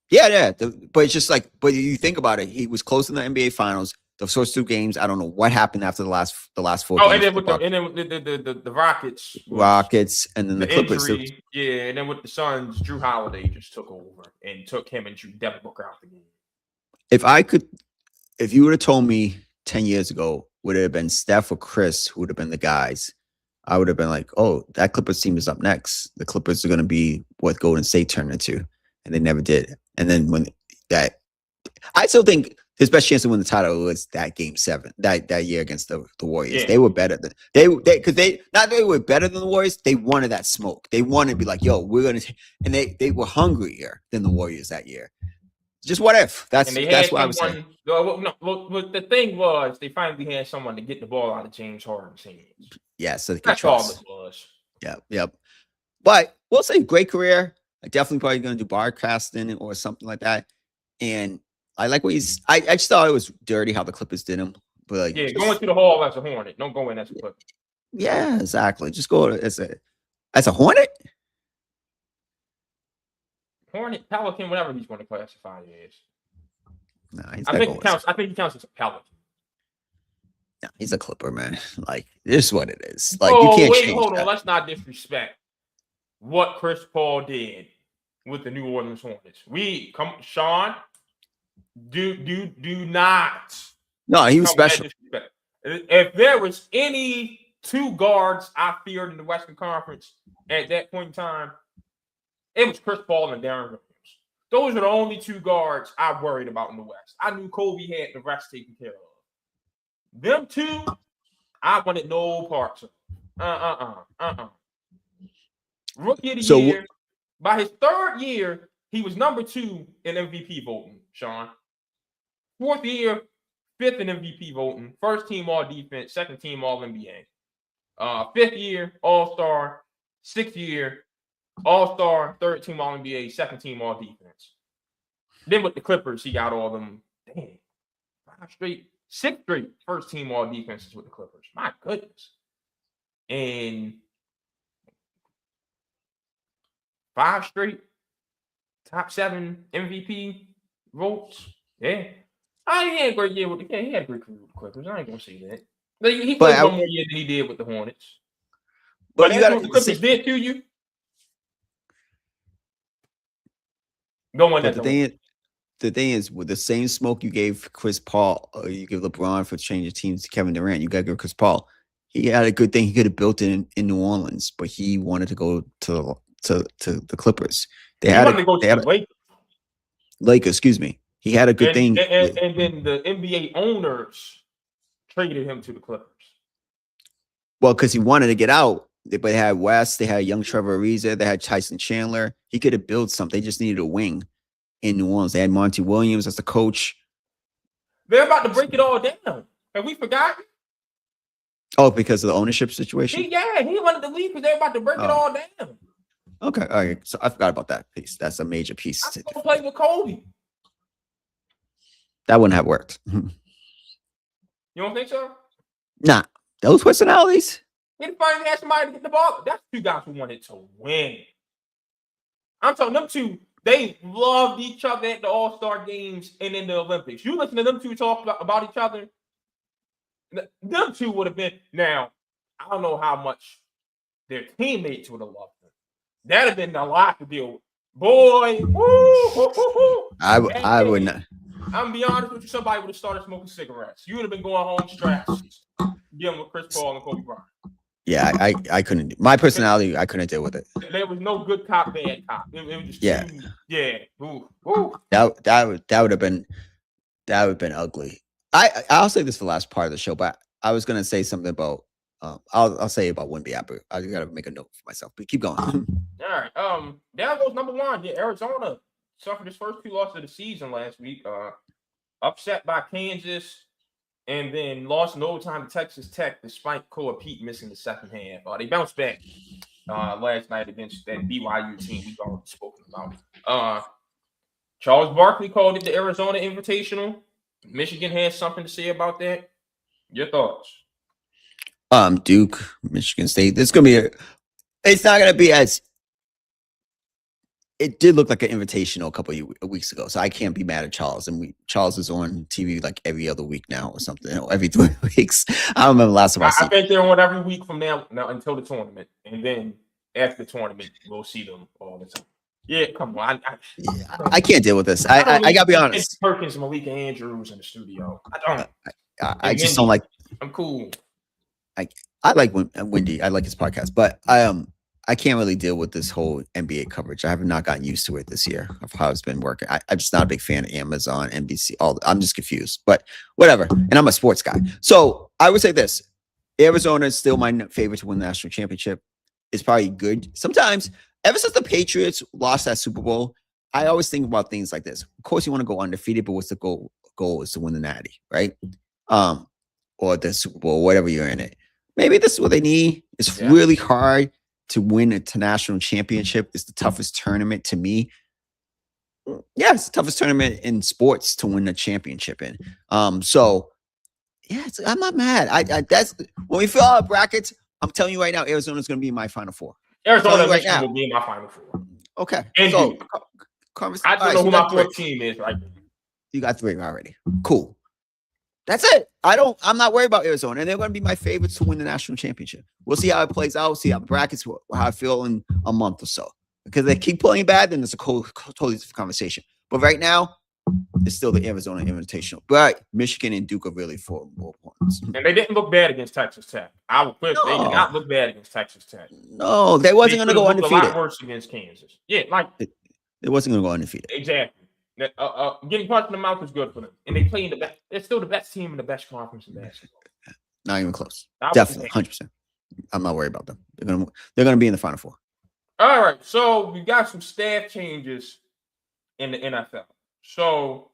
Yeah. But it's just like, but you think about it, he was close in the NBA Finals. The first 2 games, I don't know what happened after the last 4 games. And then with the Rockets. Rockets, and then the Clippers. Injury, yeah, and then with the Suns, Drew Holiday just took over and took him and Devin Booker out the game. If you would have told me 10 years ago, would it have been Steph or Chris who would have been the guys, I would have been like, oh, that Clippers team is up next. The Clippers are going to be what Golden State turned into. And they never did. And then I still think his best chance to win the title was that Game 7, that year against the Warriors. Yeah. They were better than they were better than the Warriors. They wanted that smoke. They wanted to be like, yo, we're gonna, and they were hungrier than the Warriors that year. Just what if? That's what I was saying. Well, the thing was they finally had someone to get the ball out of James Harden's hands. Yeah, so that's all it was. Yep. But we'll say great career. I definitely probably going to do broadcasting or something like that. And I like what I just thought it was dirty how the Clippers did him. But like, going to the hall as a Hornet. Don't go in as a Clipper. Yeah, exactly. Just go as a Hornet. Hornet, Pelican, whatever he's going to classify it as. No, I think he counts as a Pelican. No, he's a Clipper, man. Like, this is what it is. Like, you can't change hold that. on. Let's not disrespect what Chris Paul did with the New Orleans Hornets. Sean, do not. No, he was special. If there was any 2 guards I feared in the Western Conference at that point in time, it was Chris Paul and Darren Williams. Those are the only 2 guards I worried about in the West. I knew Kobe had the rest taken care of. Them 2, I wanted no parts of. Rookie of the year. By his 3rd year, he was number 2 in MVP voting, Sean. 4th year, 5th in MVP voting. 1st team All Defense, 2nd team All NBA. Fifth year All-Star, sixth year All-Star, third team All-NBA, second team All-Defense. Then with the Clippers, he got all them. Dang, 6 straight first team All-Defenses with the Clippers. My goodness. And 5 straight top 7 MVP votes. Yeah. He had a great year with the He had a great career with the Clippers. I ain't gonna say that. He played one more year than he did with the Hornets. But that's what the Clippers did to you. Go on. The thing is, with the same smoke you gave Chris Paul, or you give LeBron for changing teams to Kevin Durant, you got to give Chris Paul. He had a good thing. He could have built it in New Orleans, but he wanted to go to the Clippers. He wanted to go to the Lakers, excuse me. He had a good thing. And then the NBA owners traded him to the Clippers. Well, because he wanted to get out. But they had West, they had young Trevor Ariza, they had Tyson Chandler. He could have built something. They just needed a wing in New Orleans. They had Monty Williams as the coach. They're about to break it all down. Have we forgotten? Oh, because of the ownership situation? He wanted to leave because they're about to break it all down. Okay, all right. So I forgot about that piece. That's a major piece. I'm going to play with Kobe. That wouldn't have worked. You don't think so? Nah. Those personalities? He finally had somebody to get the ball. That's 2 guys who wanted to win. I'm telling them 2, they loved each other at the All-Star games and in the Olympics. You listen to them 2 talk about each other, them 2 would have been. Now, I don't know how much their teammates would have loved them. That'd have been a lot to deal with. Boy, I would not. I'm gonna be honest with you, somebody would have started smoking cigarettes. You would have been going home stressed, dealing with Chris Paul and Kobe Bryant. Yeah, I couldn't. My personality, I couldn't deal with it. There was no good cop, bad cop. It was just Ooh. That would have been ugly. I'll say this for the last part of the show, but I was gonna say something about. I'll say about Wemby after. I gotta make a note for myself. But keep going. All right. Down goes number 1. Yeah, Arizona suffered his first 2 losses of the season last week. Upset by Kansas. And then lost in overtime to Texas Tech despite Koa Pete missing the second half. They bounced back last night against that BYU team we've already spoken about. Charles Barkley called it the Arizona Invitational. Michigan has something to say about that. Your thoughts? Duke, Michigan State. It's not gonna be as. It did look like an invitational a couple of weeks ago, so I can't be mad at Charles. And Charles is on TV like every other week now or something, every 3 weeks. I don't remember the last time I think they're on every week from now until the tournament, and then after the tournament, we'll see them all the time. Yeah, come on. I can't deal with this. I gotta be honest. Perkins, Malika Andrews in the studio. I just don't like. I'm cool. I like Wendy. I like his podcast, but I can't really deal with this whole NBA coverage. I have not gotten used to it this year of how it's been working. I'm just not a big fan of Amazon, NBC. I'm just confused, but whatever. And I'm a sports guy. So I would say this. Arizona is still my favorite to win the national championship. It's probably good. Sometimes, ever since the Patriots lost that Super Bowl, I always think about things like this. Of course, you want to go undefeated, but what's the goal? Goal is to win the Natty, right? Or the Super Bowl, whatever you're in it. Maybe this is what they need. It's really hard to win a national championship. It's the toughest tournament to me. Yeah, it's the toughest tournament in sports to win a championship in. So yeah, I'm not mad. That's when we fill out brackets. I'm telling you right now, Arizona's going to be in my Final Four. Arizona right now will be in my Final Four. Okay, and so I don't know who my 4th team is right now. You got 3 already. Cool. That's it. I'm not worried about Arizona, and they're going to be my favorites to win the national championship. We'll see how it plays out. See how the brackets, how I feel in a month or so. Because they keep playing bad, then it's a totally different conversation. But right now, it's still the Arizona Invitational. But Michigan and Duke are really for more points. And they didn't look bad against Texas Tech. I will quit. No. They did not look bad against Texas Tech. No, they wasn't going to go undefeated. A lot worse against Kansas. Yeah, like it wasn't going to go undefeated. Exactly. Getting punched in the mouth is good for them, and they play in the best. They're still the best team in the best conference in basketball. Not even close. Definitely, 100%. I'm not worried about them. They're gonna be in the Final Four. All right, so we got some staff changes in the NFL. So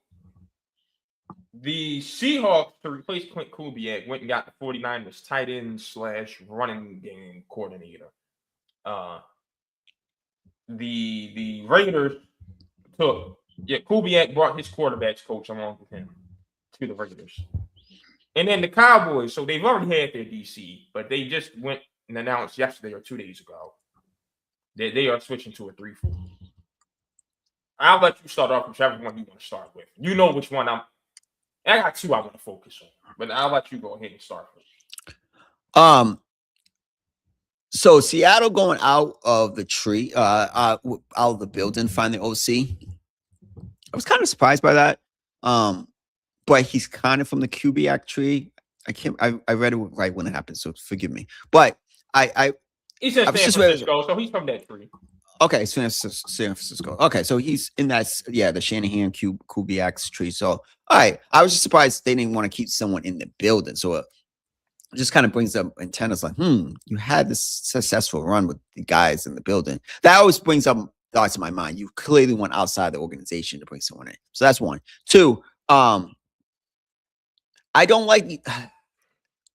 The Seahawks, to replace Clint Kubiak, went and got the 49ers tight end / running game coordinator. The Raiders Kubiak brought his quarterbacks coach along with him to the Raiders. And then the Cowboys, so they've already had their DC, but they just went and announced yesterday or 2 days ago that they are switching to a 3-4. I'll let you start off whichever one you want to start with. You know which one I got two I want to focus on, but I'll let you go ahead and start first. So Seattle going out of the tree, out of the building, find the OC. I was kind of surprised by that. But he's kind of from the Kubiak tree. I read it right when it happened, so forgive me. But he's in San Francisco, so he's from that tree. Okay, San Francisco. Okay, so he's in that, the Shanahan Kubiak's tree. So, all right, I was just surprised they didn't want to keep someone in the building. So it just kind of brings up antennas like, you had this successful run with the guys in the building. That always brings up thoughts in my mind. You clearly went outside the organization to bring someone in. So that's one. Two, I don't like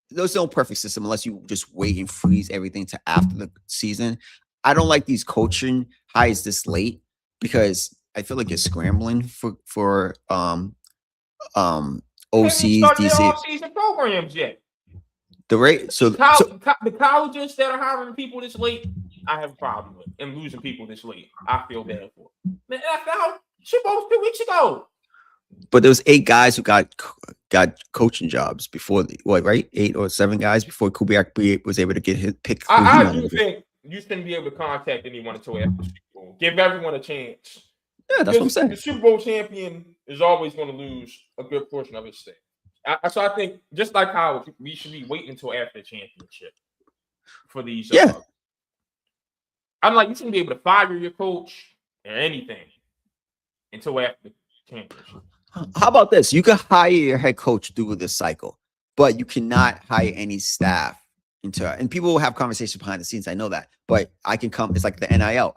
there's no perfect system unless you just wait and freeze everything to after the season. I don't like these coaching hires this late because I feel like you're scrambling for OCs, DC off-season programs yet. The rate, the colleges that are hiring people this late, I have a problem with, and losing people this late. I feel bad for. Man, NFL Super Bowl 2 weeks ago. But there was 8 guys who got coaching jobs before right? 8 or 7 guys before Kubiak was able to get his pick. I do think you shouldn't be able to contact anyone until after the Super Bowl. Give everyone a chance. Yeah, that's what I'm saying. The Super Bowl champion is always going to lose a good portion of his stake. So I think just like how we should be waiting until after the championship for these. I'm like, you shouldn't be able to fire your coach or anything until after the championship. How about this? You could hire your head coach through this cycle, but you cannot hire any staff into it. And people will have conversations behind the scenes. I know that, but I can come. It's like the NIL.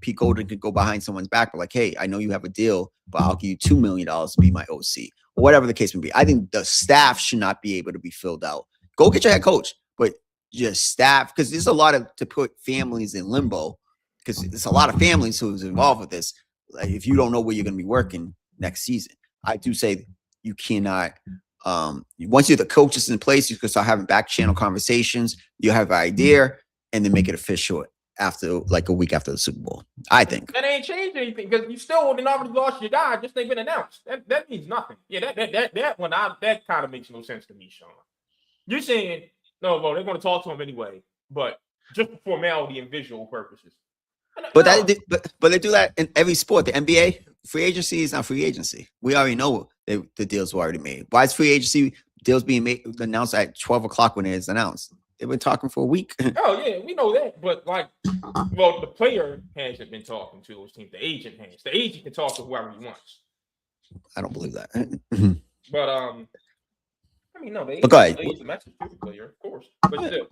Pete Golden could go behind someone's back, but like, hey, I know you have a deal, but I'll give you $2 million to be my OC, or whatever the case may be. I think the staff should not be able to be filled out. Go get your head coach, but just staff, because there's a lot to put families in limbo, because there's a lot of families who's involved with this. Like, if you don't know where you're going to be working next season, I do say you cannot. Once the coach is in place, you can start having back channel conversations. You have an idea, and then make it official after like a week after the Super Bowl. I think that ain't changed anything because you still already lost your guy. Just ain't been announced. That means nothing. Yeah, that one that kind of makes no sense to me, Sean. You're saying no, well, they're going to talk to him anyway, but just for formality and visual purposes. But they do that in every sport. The NBA free agency is not free agency. We already know the deals were already made. Why is free agency deals being announced at 12 o'clock when it is announced? They've been talking for a week. Oh yeah, we know that. But the player hasn't been talking to his team. The agent has. The agent can talk to whoever he wants. I don't believe that. But no, the agent leaves the message to the player, of course. But still,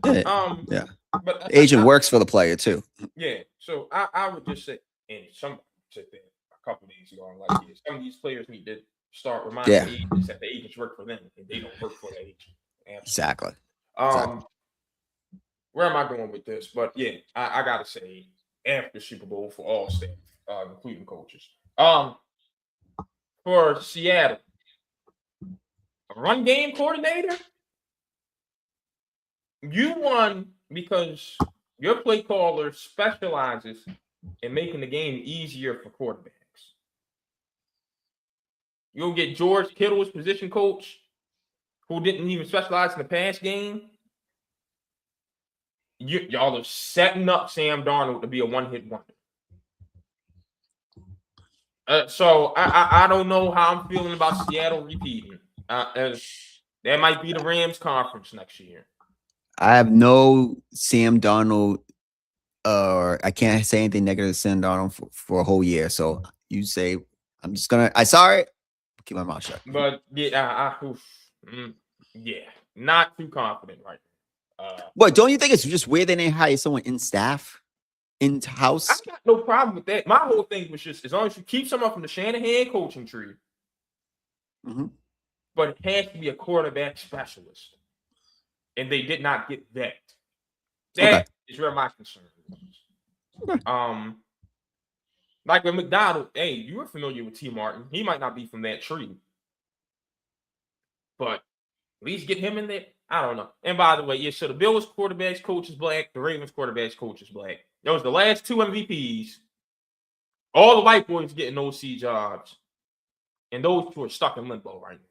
yeah. But the agent works for the player too. Yeah. So I would just say, and somebody said that a couple of days ago, like some of these players need to start reminding the agents that the agents work for them and they don't work for the agent. Exactly. Where am I going with this? But yeah, I gotta say, after Super Bowl for all staff, including coaches. For Seattle, a run game coordinator, you won because your play caller specializes in making the game easier for quarterbacks. You'll get George Kittle as position coach, who didn't even specialize in the pass game. Y'all are setting up Sam Darnold to be a one-hit wonder. So I don't know how I'm feeling about Seattle repeating. That might be the Rams conference next year. I have no Sam Darnold, I can't say anything negative to Sam Darnold for a whole year. So you say, I'm just gonna. I saw it. Keep my mouth shut. But yeah, not too confident right now. But don't you think it's just weird they didn't hire someone in staff, in house? I got no problem with that. My whole thing was just as long as you keep someone from the Shanahan coaching tree. Mm-hmm. but it has to be a quarterback specialist. And they did not get that. That is where my concern was. Okay. Like with McDonald, hey, you were familiar with T. Martin. He might not be from that tree. But at least get him in there. I don't know. And by the way, yeah, so the Bills quarterback's coach is black. The Ravens quarterback's coach is black. Those the last 2 MVPs. All the white boys getting OC jobs. And those 2 are stuck in limbo right now.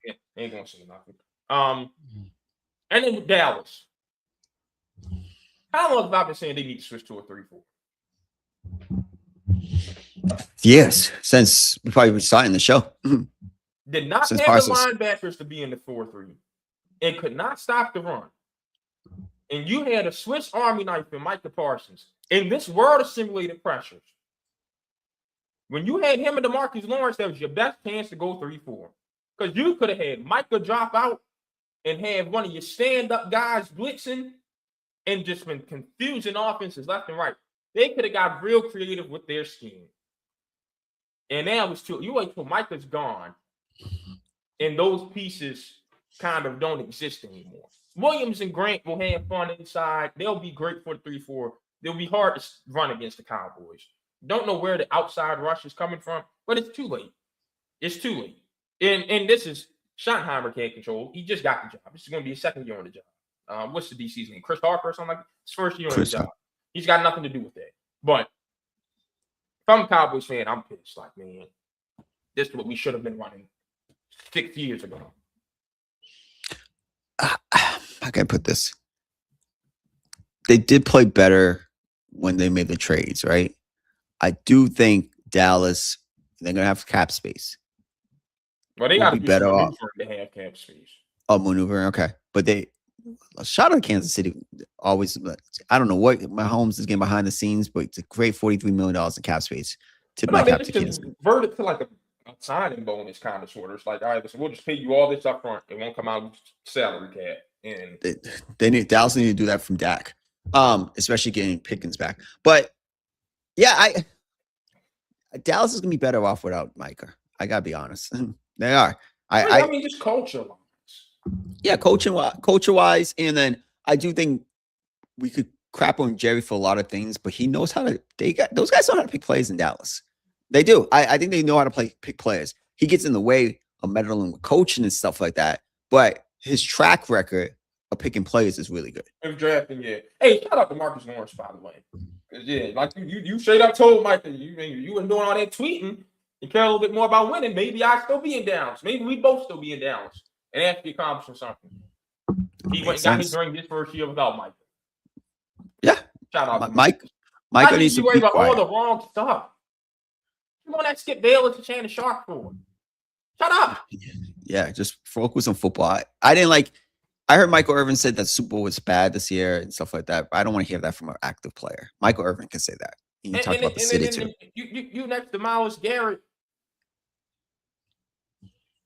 Yeah, ain't gonna say nothing. And then with Dallas. How long have I been saying they need to switch to a 3-4? Yes, since we probably starting the show. Did not have the linebackers to be in the 4-3 and could not stop the run. And you had a Swiss Army knife in Micah Parsons in this world of simulated pressures. When you had him and DeMarcus Lawrence, that was your best chance to go 3-4. Because you could have had Micah drop out and have one of your stand-up guys blitzing and just been confusing offenses left and right. They could have got real creative with their scheme. And now it's too, you wait till Micah's gone and those pieces kind of don't exist anymore. Williams and Grant will have fun inside. They'll be great for the 3-4. They'll be hard to run against the Cowboys. Don't know where the outside rush is coming from, but it's too late. It's too late. And this is Schottenheimer can't control. He just got the job. This is going to be his second year on the job. What's the DC's name? Chris Harper or something like that? His first year on the job. He's got nothing to do with that. But if I'm a Cowboys fan, I'm pissed. Like, man, this is what we should have been running 6 years ago. How can I put this? They did play better when they made the trades, right? I do think Dallas, they're going to have cap space. Well, they got to be better off to have cap space. Oh, maneuvering, okay. But they shout out Kansas City. Always, I don't know what Mahomes is getting behind the scenes, but it's a great $43 million in cap space. Tip my cap to Kansas. Convert it to like a signing bonus kind of sort of. It's like, all right, listen, we'll just pay you all this up front. It won't come out of salary cap. And Dallas need to do that from Dak, especially getting Pickens back. But yeah, Dallas is gonna be better off without Micah. I gotta be honest. They are. I mean, just culture wise. Yeah, culture wise, and then I do think we could crap on Jerry for a lot of things, but he knows how to. Those guys know how to pick plays in Dallas. They do. I think they know how to pick players. He gets in the way of meddling with coaching and stuff like that, but his track record of picking players is really good. Of drafting, yeah. Hey, shout out to Marcus Lawrence, by the way. Yeah, like you straight up told Mike that you were doing all that tweeting. You care a little bit more about winning. Maybe I still be in Dallas. Maybe we both still be in Dallas and actually accomplishing something. He went and got his ring this first year without Mike. Yeah. Shout out to Mike. Mike needs to worry about all the wrong stuff. You want that Skip Bayless to Shannon Sharp for? Shut up. Yeah, just focus on football. I didn't like. I heard Michael Irvin said that Super Bowl was bad this year and stuff like that. But I don't want to hear that from an active player. Michael Irvin can say that. You talked about the city too. You next to Myles Garrett.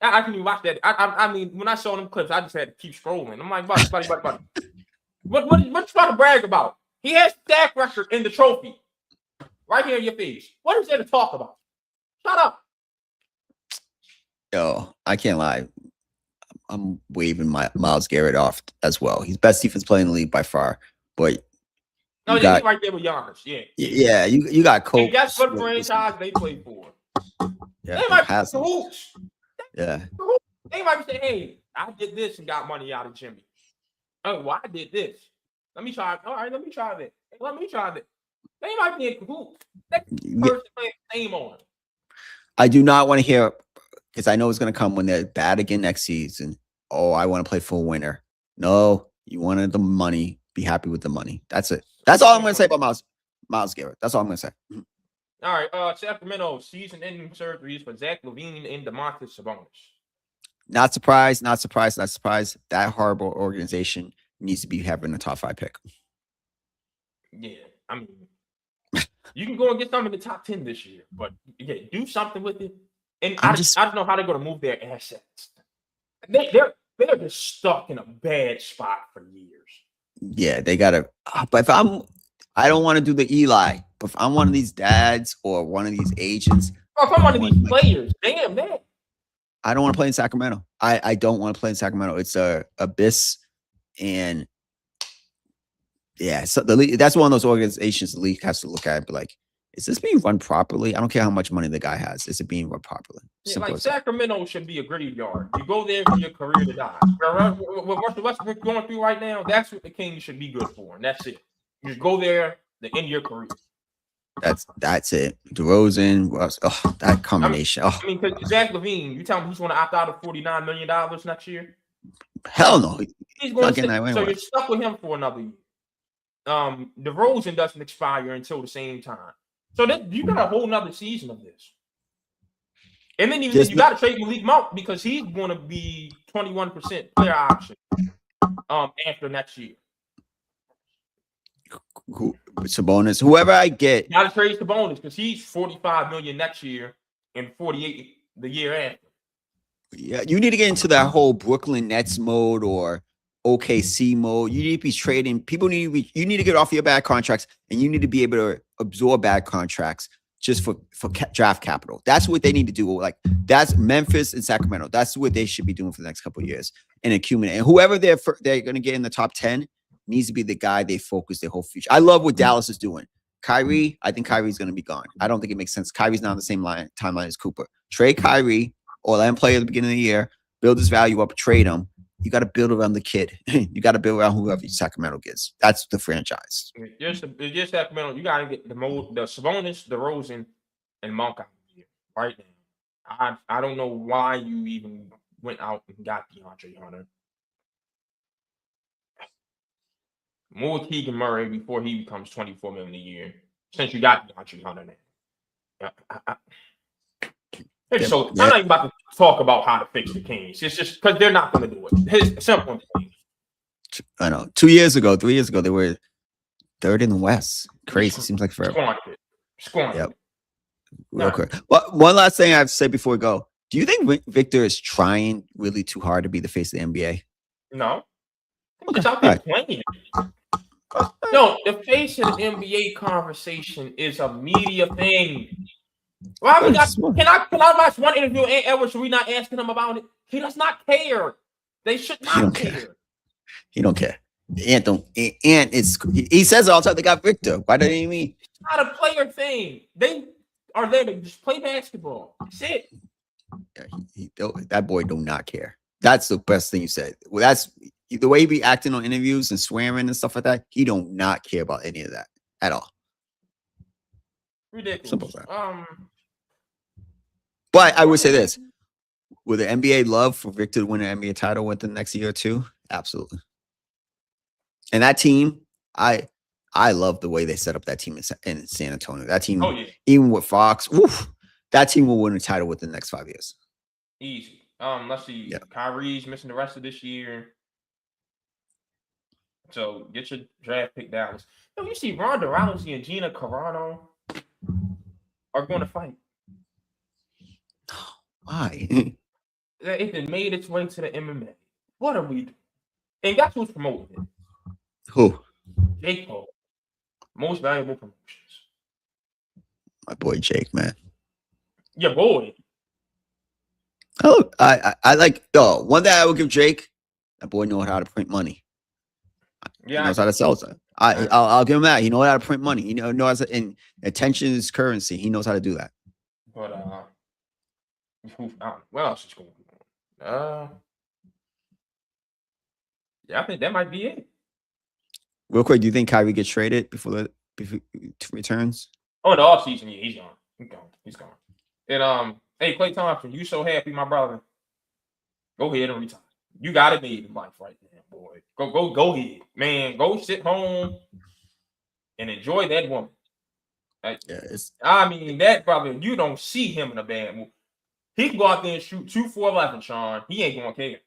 I can even watch that. I mean, when I saw them clips, I just had to keep scrolling. I'm like, buddy. What you trying to brag about? He has stack record in the trophy. Right here in your face. What is there to talk about? Shut up. Yo, I can't lie. I'm waving Myles Garrett off as well. He's best defense player in the league by far. But no, he's right there with Giannis. Yeah. Yeah, you got Coach. And guess what franchise they play for? Yeah, they might be the hoops. Yeah. They might be saying, hey, I did this and got money out of Jimmy. Oh, well, I did this. Let me try. All right, let me try that. Let me try that. They might be in cahoots. That person playing name on it. I do not want to hear, because I know it's going to come when they're bad again next season. Oh, I want to play for a winner. No, you wanted the money. Be happy with the money. That's it. That's all I'm going to say about Myles Garrett. That's all I'm going to say. All right. Sacramento season-ending surgeries for Zach LaVine and Domantas Sabonis. Not surprised. That horrible organization needs to be having a top 5 pick. Yeah, I mean, you can go and get some in the top 10 this year, but yeah, do something with it. And I don't know how they're going to move their assets. They're just stuck in a bad spot for years. Yeah, they gotta. But I don't want to do the Eli. But if I'm one of these dads or one of these agents, if I'm one of these players, damn that. I don't want to play in Sacramento. I don't want to play in Sacramento. It's a abyss, and yeah, so the league, that's one of those organizations the league has to look at and be like, is this being run properly? I don't care how much money the guy has. Is it being run properly? Yeah, Simple like as that. Sacramento should be a graveyard. You go there for your career to die. What Russell Westbrook going through right now, that's what the Kings should be good for, and that's it. You just go there to end your career. That's it. DeRozan, Russ, oh, that combination. I mean, because Zach LaVine, you tell him he's going to opt out of $49 million next year? Hell no. He's going to sit, so you're stuck with him for another year. DeRozan doesn't expire until the same time. So you got a whole nother season of this. And then you got to trade Malik Monk because he's going to be 21% player option after next year. Sabonis, whoever I get. Got to trade Sabonis because he's $45 million next year and $48 the year after. Yeah, you need to get into that whole Brooklyn Nets mode or OKC mode. You need to be trading. People need to be. You need to get off your bad contracts, and you need to be able to absorb bad contracts just for draft capital. That's what they need to do. Like that's Memphis and Sacramento. That's what they should be doing for the next couple of years and accumulate. And whoever they're going to get in the top 10 needs to be the guy they focus their whole future. I love what Dallas is doing. Kyrie, I think Kyrie's going to be gone. I don't think it makes sense. Kyrie's not on the same timeline as Cooper. Trade Kyrie, or let him play at the beginning of the year, build his value up, trade him. You got to build around the kid. You got to build around whoever Sacramento gets. That's the franchise. It's just Sacramento. You got to get the Sabonis, DeRozan, and Monk out here right now. I don't know why you even went out and got DeAndre Hunter. More Keegan Murray before he becomes $24 million a year. Since you got DeAndre Hunter now. So I'm not even about to talk about how to fix the Kings. It's just because they're not going to do it. It's simple. I know. 3 years ago, they were third in the West. Crazy. Seems like forever. Squandered. Yep. Real quick. Well, one last thing I have to say before we go. Do you think Victor is trying really too hard to be the face of the NBA? No. He's just out there playing. No, the face of the NBA conversation is a media thing. Why we got? Can I watch one interview? Ant Edwards, we not asking him about it. He does not care. They should not care. He don't care. Ant don't. Ant is. He says it all the time. They got Victor. Why don't you mean? It's not a player thing. They are there to just play basketball. That's it. Yeah, that boy do not care. That's the best thing you said. Well, that's the way he be acting on interviews and swearing and stuff like that. He don't not care about any of that at all. Ridiculous. Simple as that. But I would say this: will the NBA love for Victor to win an NBA title within the next year or two? Absolutely. And that team, I love the way they set up that team in San Antonio. That team, even with Fox, that team will win a title within the next 5 years. Easy. Let's see. Yeah. Kyrie's missing the rest of this year. So get your draft pick down. No, you see Ronda Rousey and Gina Carano are going to fight. Why? It made its way to the MMA. What are we doing? And guess who's promoting it? Who? Jake Paul. Most valuable promotions. My boy Jake, man. Your boy. Oh, I like. One thing I would give Jake. That boy knows how to print money. Yeah, he knows how to sell stuff. I'll give him that. He knows how to print money. He knows and attention is currency. He knows how to do that. But what else is going on? Yeah, I think that might be it. Real quick, do you think Kyrie gets traded before returns? Oh, the offseason, yeah, he's gone. He's gone. And hey, Klay Thompson, you so happy, my brother. Go ahead and retire. You got it made in life right now, boy. Go ahead, man. Go sit home and enjoy that woman. I mean, that brother, you don't see him in a bad mood. He can go out there and shoot 2 for 11, Sean. He ain't gonna care.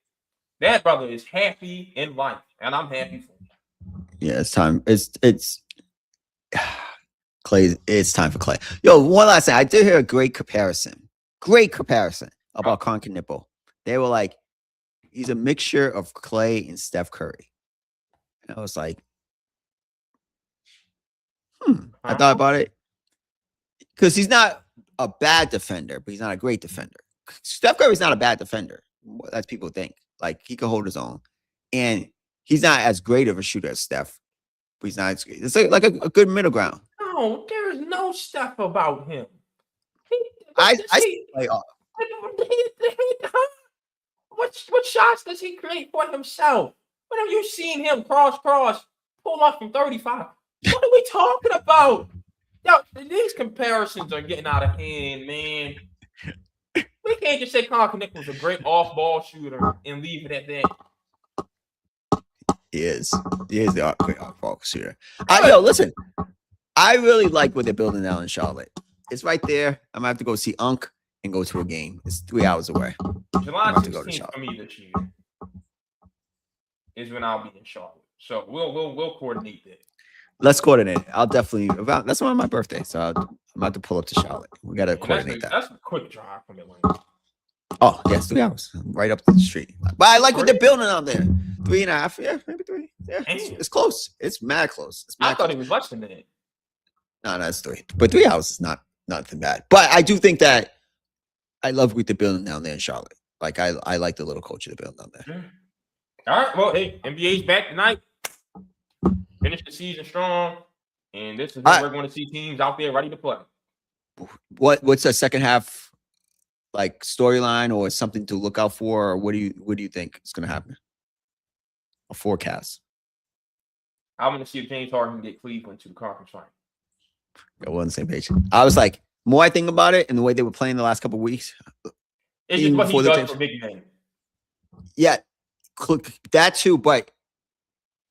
That brother is happy in life, and I'm happy for him. Yeah, it's time. It's Klay. It's time for Klay. Yo, one last thing. I did hear a great comparison about Conker Nipple. They were like, he's a mixture of Klay and Steph Curry. And I was like, I thought about it because he's not a bad defender, but he's not a great defender. Steph Curry's not a bad defender, as people think. Like, he can hold his own, and he's not as great of a shooter as Steph. But he's not. It's like a good middle ground. No, there is no stuff about him. I play off. What shots does he create for himself? When have you seen him cross pull off from 35? What are we talking about? Yo, these comparisons are getting out of hand, man. We can't just say Colin Kaepernick was a great off-ball shooter and leave it at that. He is the great off-ball shooter. Listen, I really like what they're building now in Charlotte. It's right there. I'm gonna have to go see Unc and go to a game. It's 3 hours away. July 16th for me this year is when I'll be in Charlotte. So we'll coordinate that. Let's coordinate. I'll definitely that's on my birthday, so I'm about to pull up to Charlotte. We gotta coordinate that. That's a quick drive from Atlanta. Oh yes, 3 hours, right up the street. But I like what they're building out there. 3.5, yeah, maybe 3. Yeah, it's close. It's mad close. I thought it was less than that. No, it's 3. But 3 hours is not nothing bad. But I do think that I love what they're building down there in Charlotte. Like, I like the little culture they're building down there. All right. Well, hey, NBA's back tonight. Finish the season strong. And this is when we're going to see teams out there ready to play. What's the second half like storyline or something to look out for? Or what do you think is going to happen? A forecast. I want to see if James Harden get Cleveland to the conference final. Yeah, we're on the same page. I was like, more I think about it and the way they were playing the last couple of weeks. It's just what he does for big men. Yeah, that too. But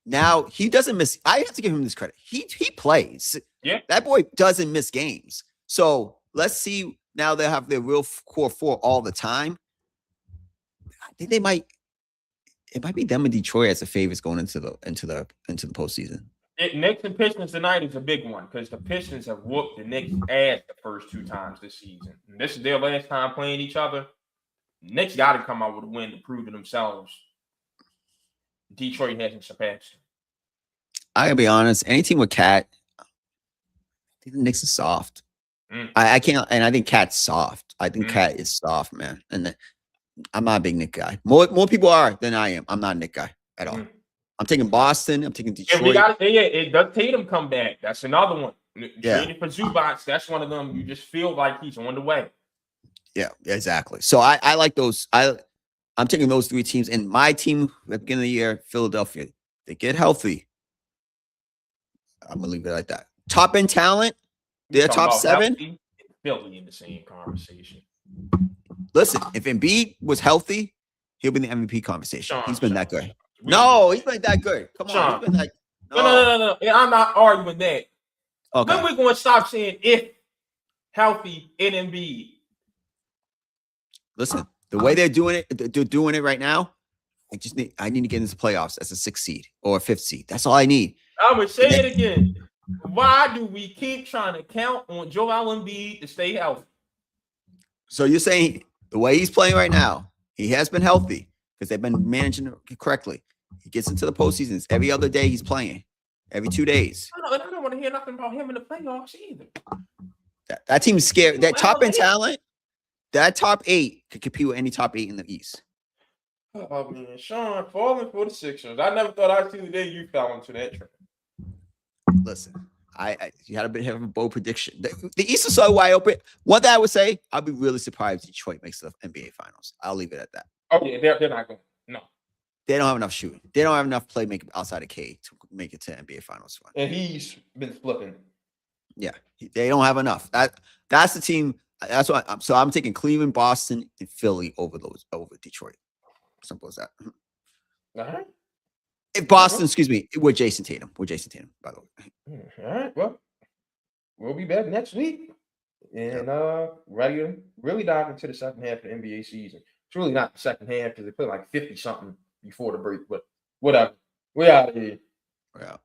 now he doesn't miss. I have to give him this credit. He plays. Yeah, that boy doesn't miss games. So let's see. Now they have their real core 4 all the time. I think they might. It might be them and Detroit as the favorites going into the postseason. Knicks and Pistons tonight is a big one because the Pistons have whooped the Knicks' ass the first 2 times this season. And this is their last time playing each other. Knicks got to come out with a win to prove to themselves Detroit hasn't surpassed them. I gotta be honest. Any team with Cat, I think the Knicks is soft. I can't, and I think Cat's soft. I think Cat is soft, man. And I'm not a big Knick guy. More people are than I am. I'm not a Knick guy at all. I'm taking Boston. I'm taking Detroit. It does Tatum come back. That's another one. Traded for Zubac. That's one of them. You just feel like he's on the way. Yeah, exactly. So I like those. I'm taking those 3 teams. And my team at the beginning of the year, Philadelphia, they get healthy. I'm gonna leave it like that. Top end talent. They're top 7. Philly in the same conversation. Listen, if Embiid was healthy, he'll be in the MVP conversation. He's been that good. No, he's been that good. Come on, he's been like no. I'm not arguing that. Okay. When we're going to stop saying if healthy in Embiid. Listen, the way they're doing it right now. I need to get into the playoffs as a 6th seed or a 5th seed. That's all I need. I'm gonna say it again. Why do we keep trying to count on Joel Embiid to stay healthy? So you're saying the way he's playing right now, he has been healthy because they've been managing it correctly. He gets into the postseasons every other day. He's playing every 2 days. I don't want to hear nothing about him in the playoffs either. That team's scared. That top end talent, that top 8 could compete with any top 8 in the East. Oh man, Sean falling for the Sixers. I never thought I'd see the day you fell into that trap. Listen, you had a bit of a bold prediction. The East is so wide open. One thing I would say, I'll be really surprised if Detroit makes the NBA Finals. I'll leave it at that. Oh yeah, they're not going. No, they don't have enough shooting. They don't have enough playmaking outside of K to make it to NBA Finals. And he's been flipping. Yeah, they don't have enough. That's the team. That's why. I'm taking Cleveland, Boston, and Philly over Detroit. Simple as that. All right. If Boston, excuse me, with Jason Tatum. By the way. All right. Well, we'll be back next week. And ready to really dive into the second half of the NBA season. It's really not the second half because they play like 50-something before the break, but whatever. We're out of here. We're out.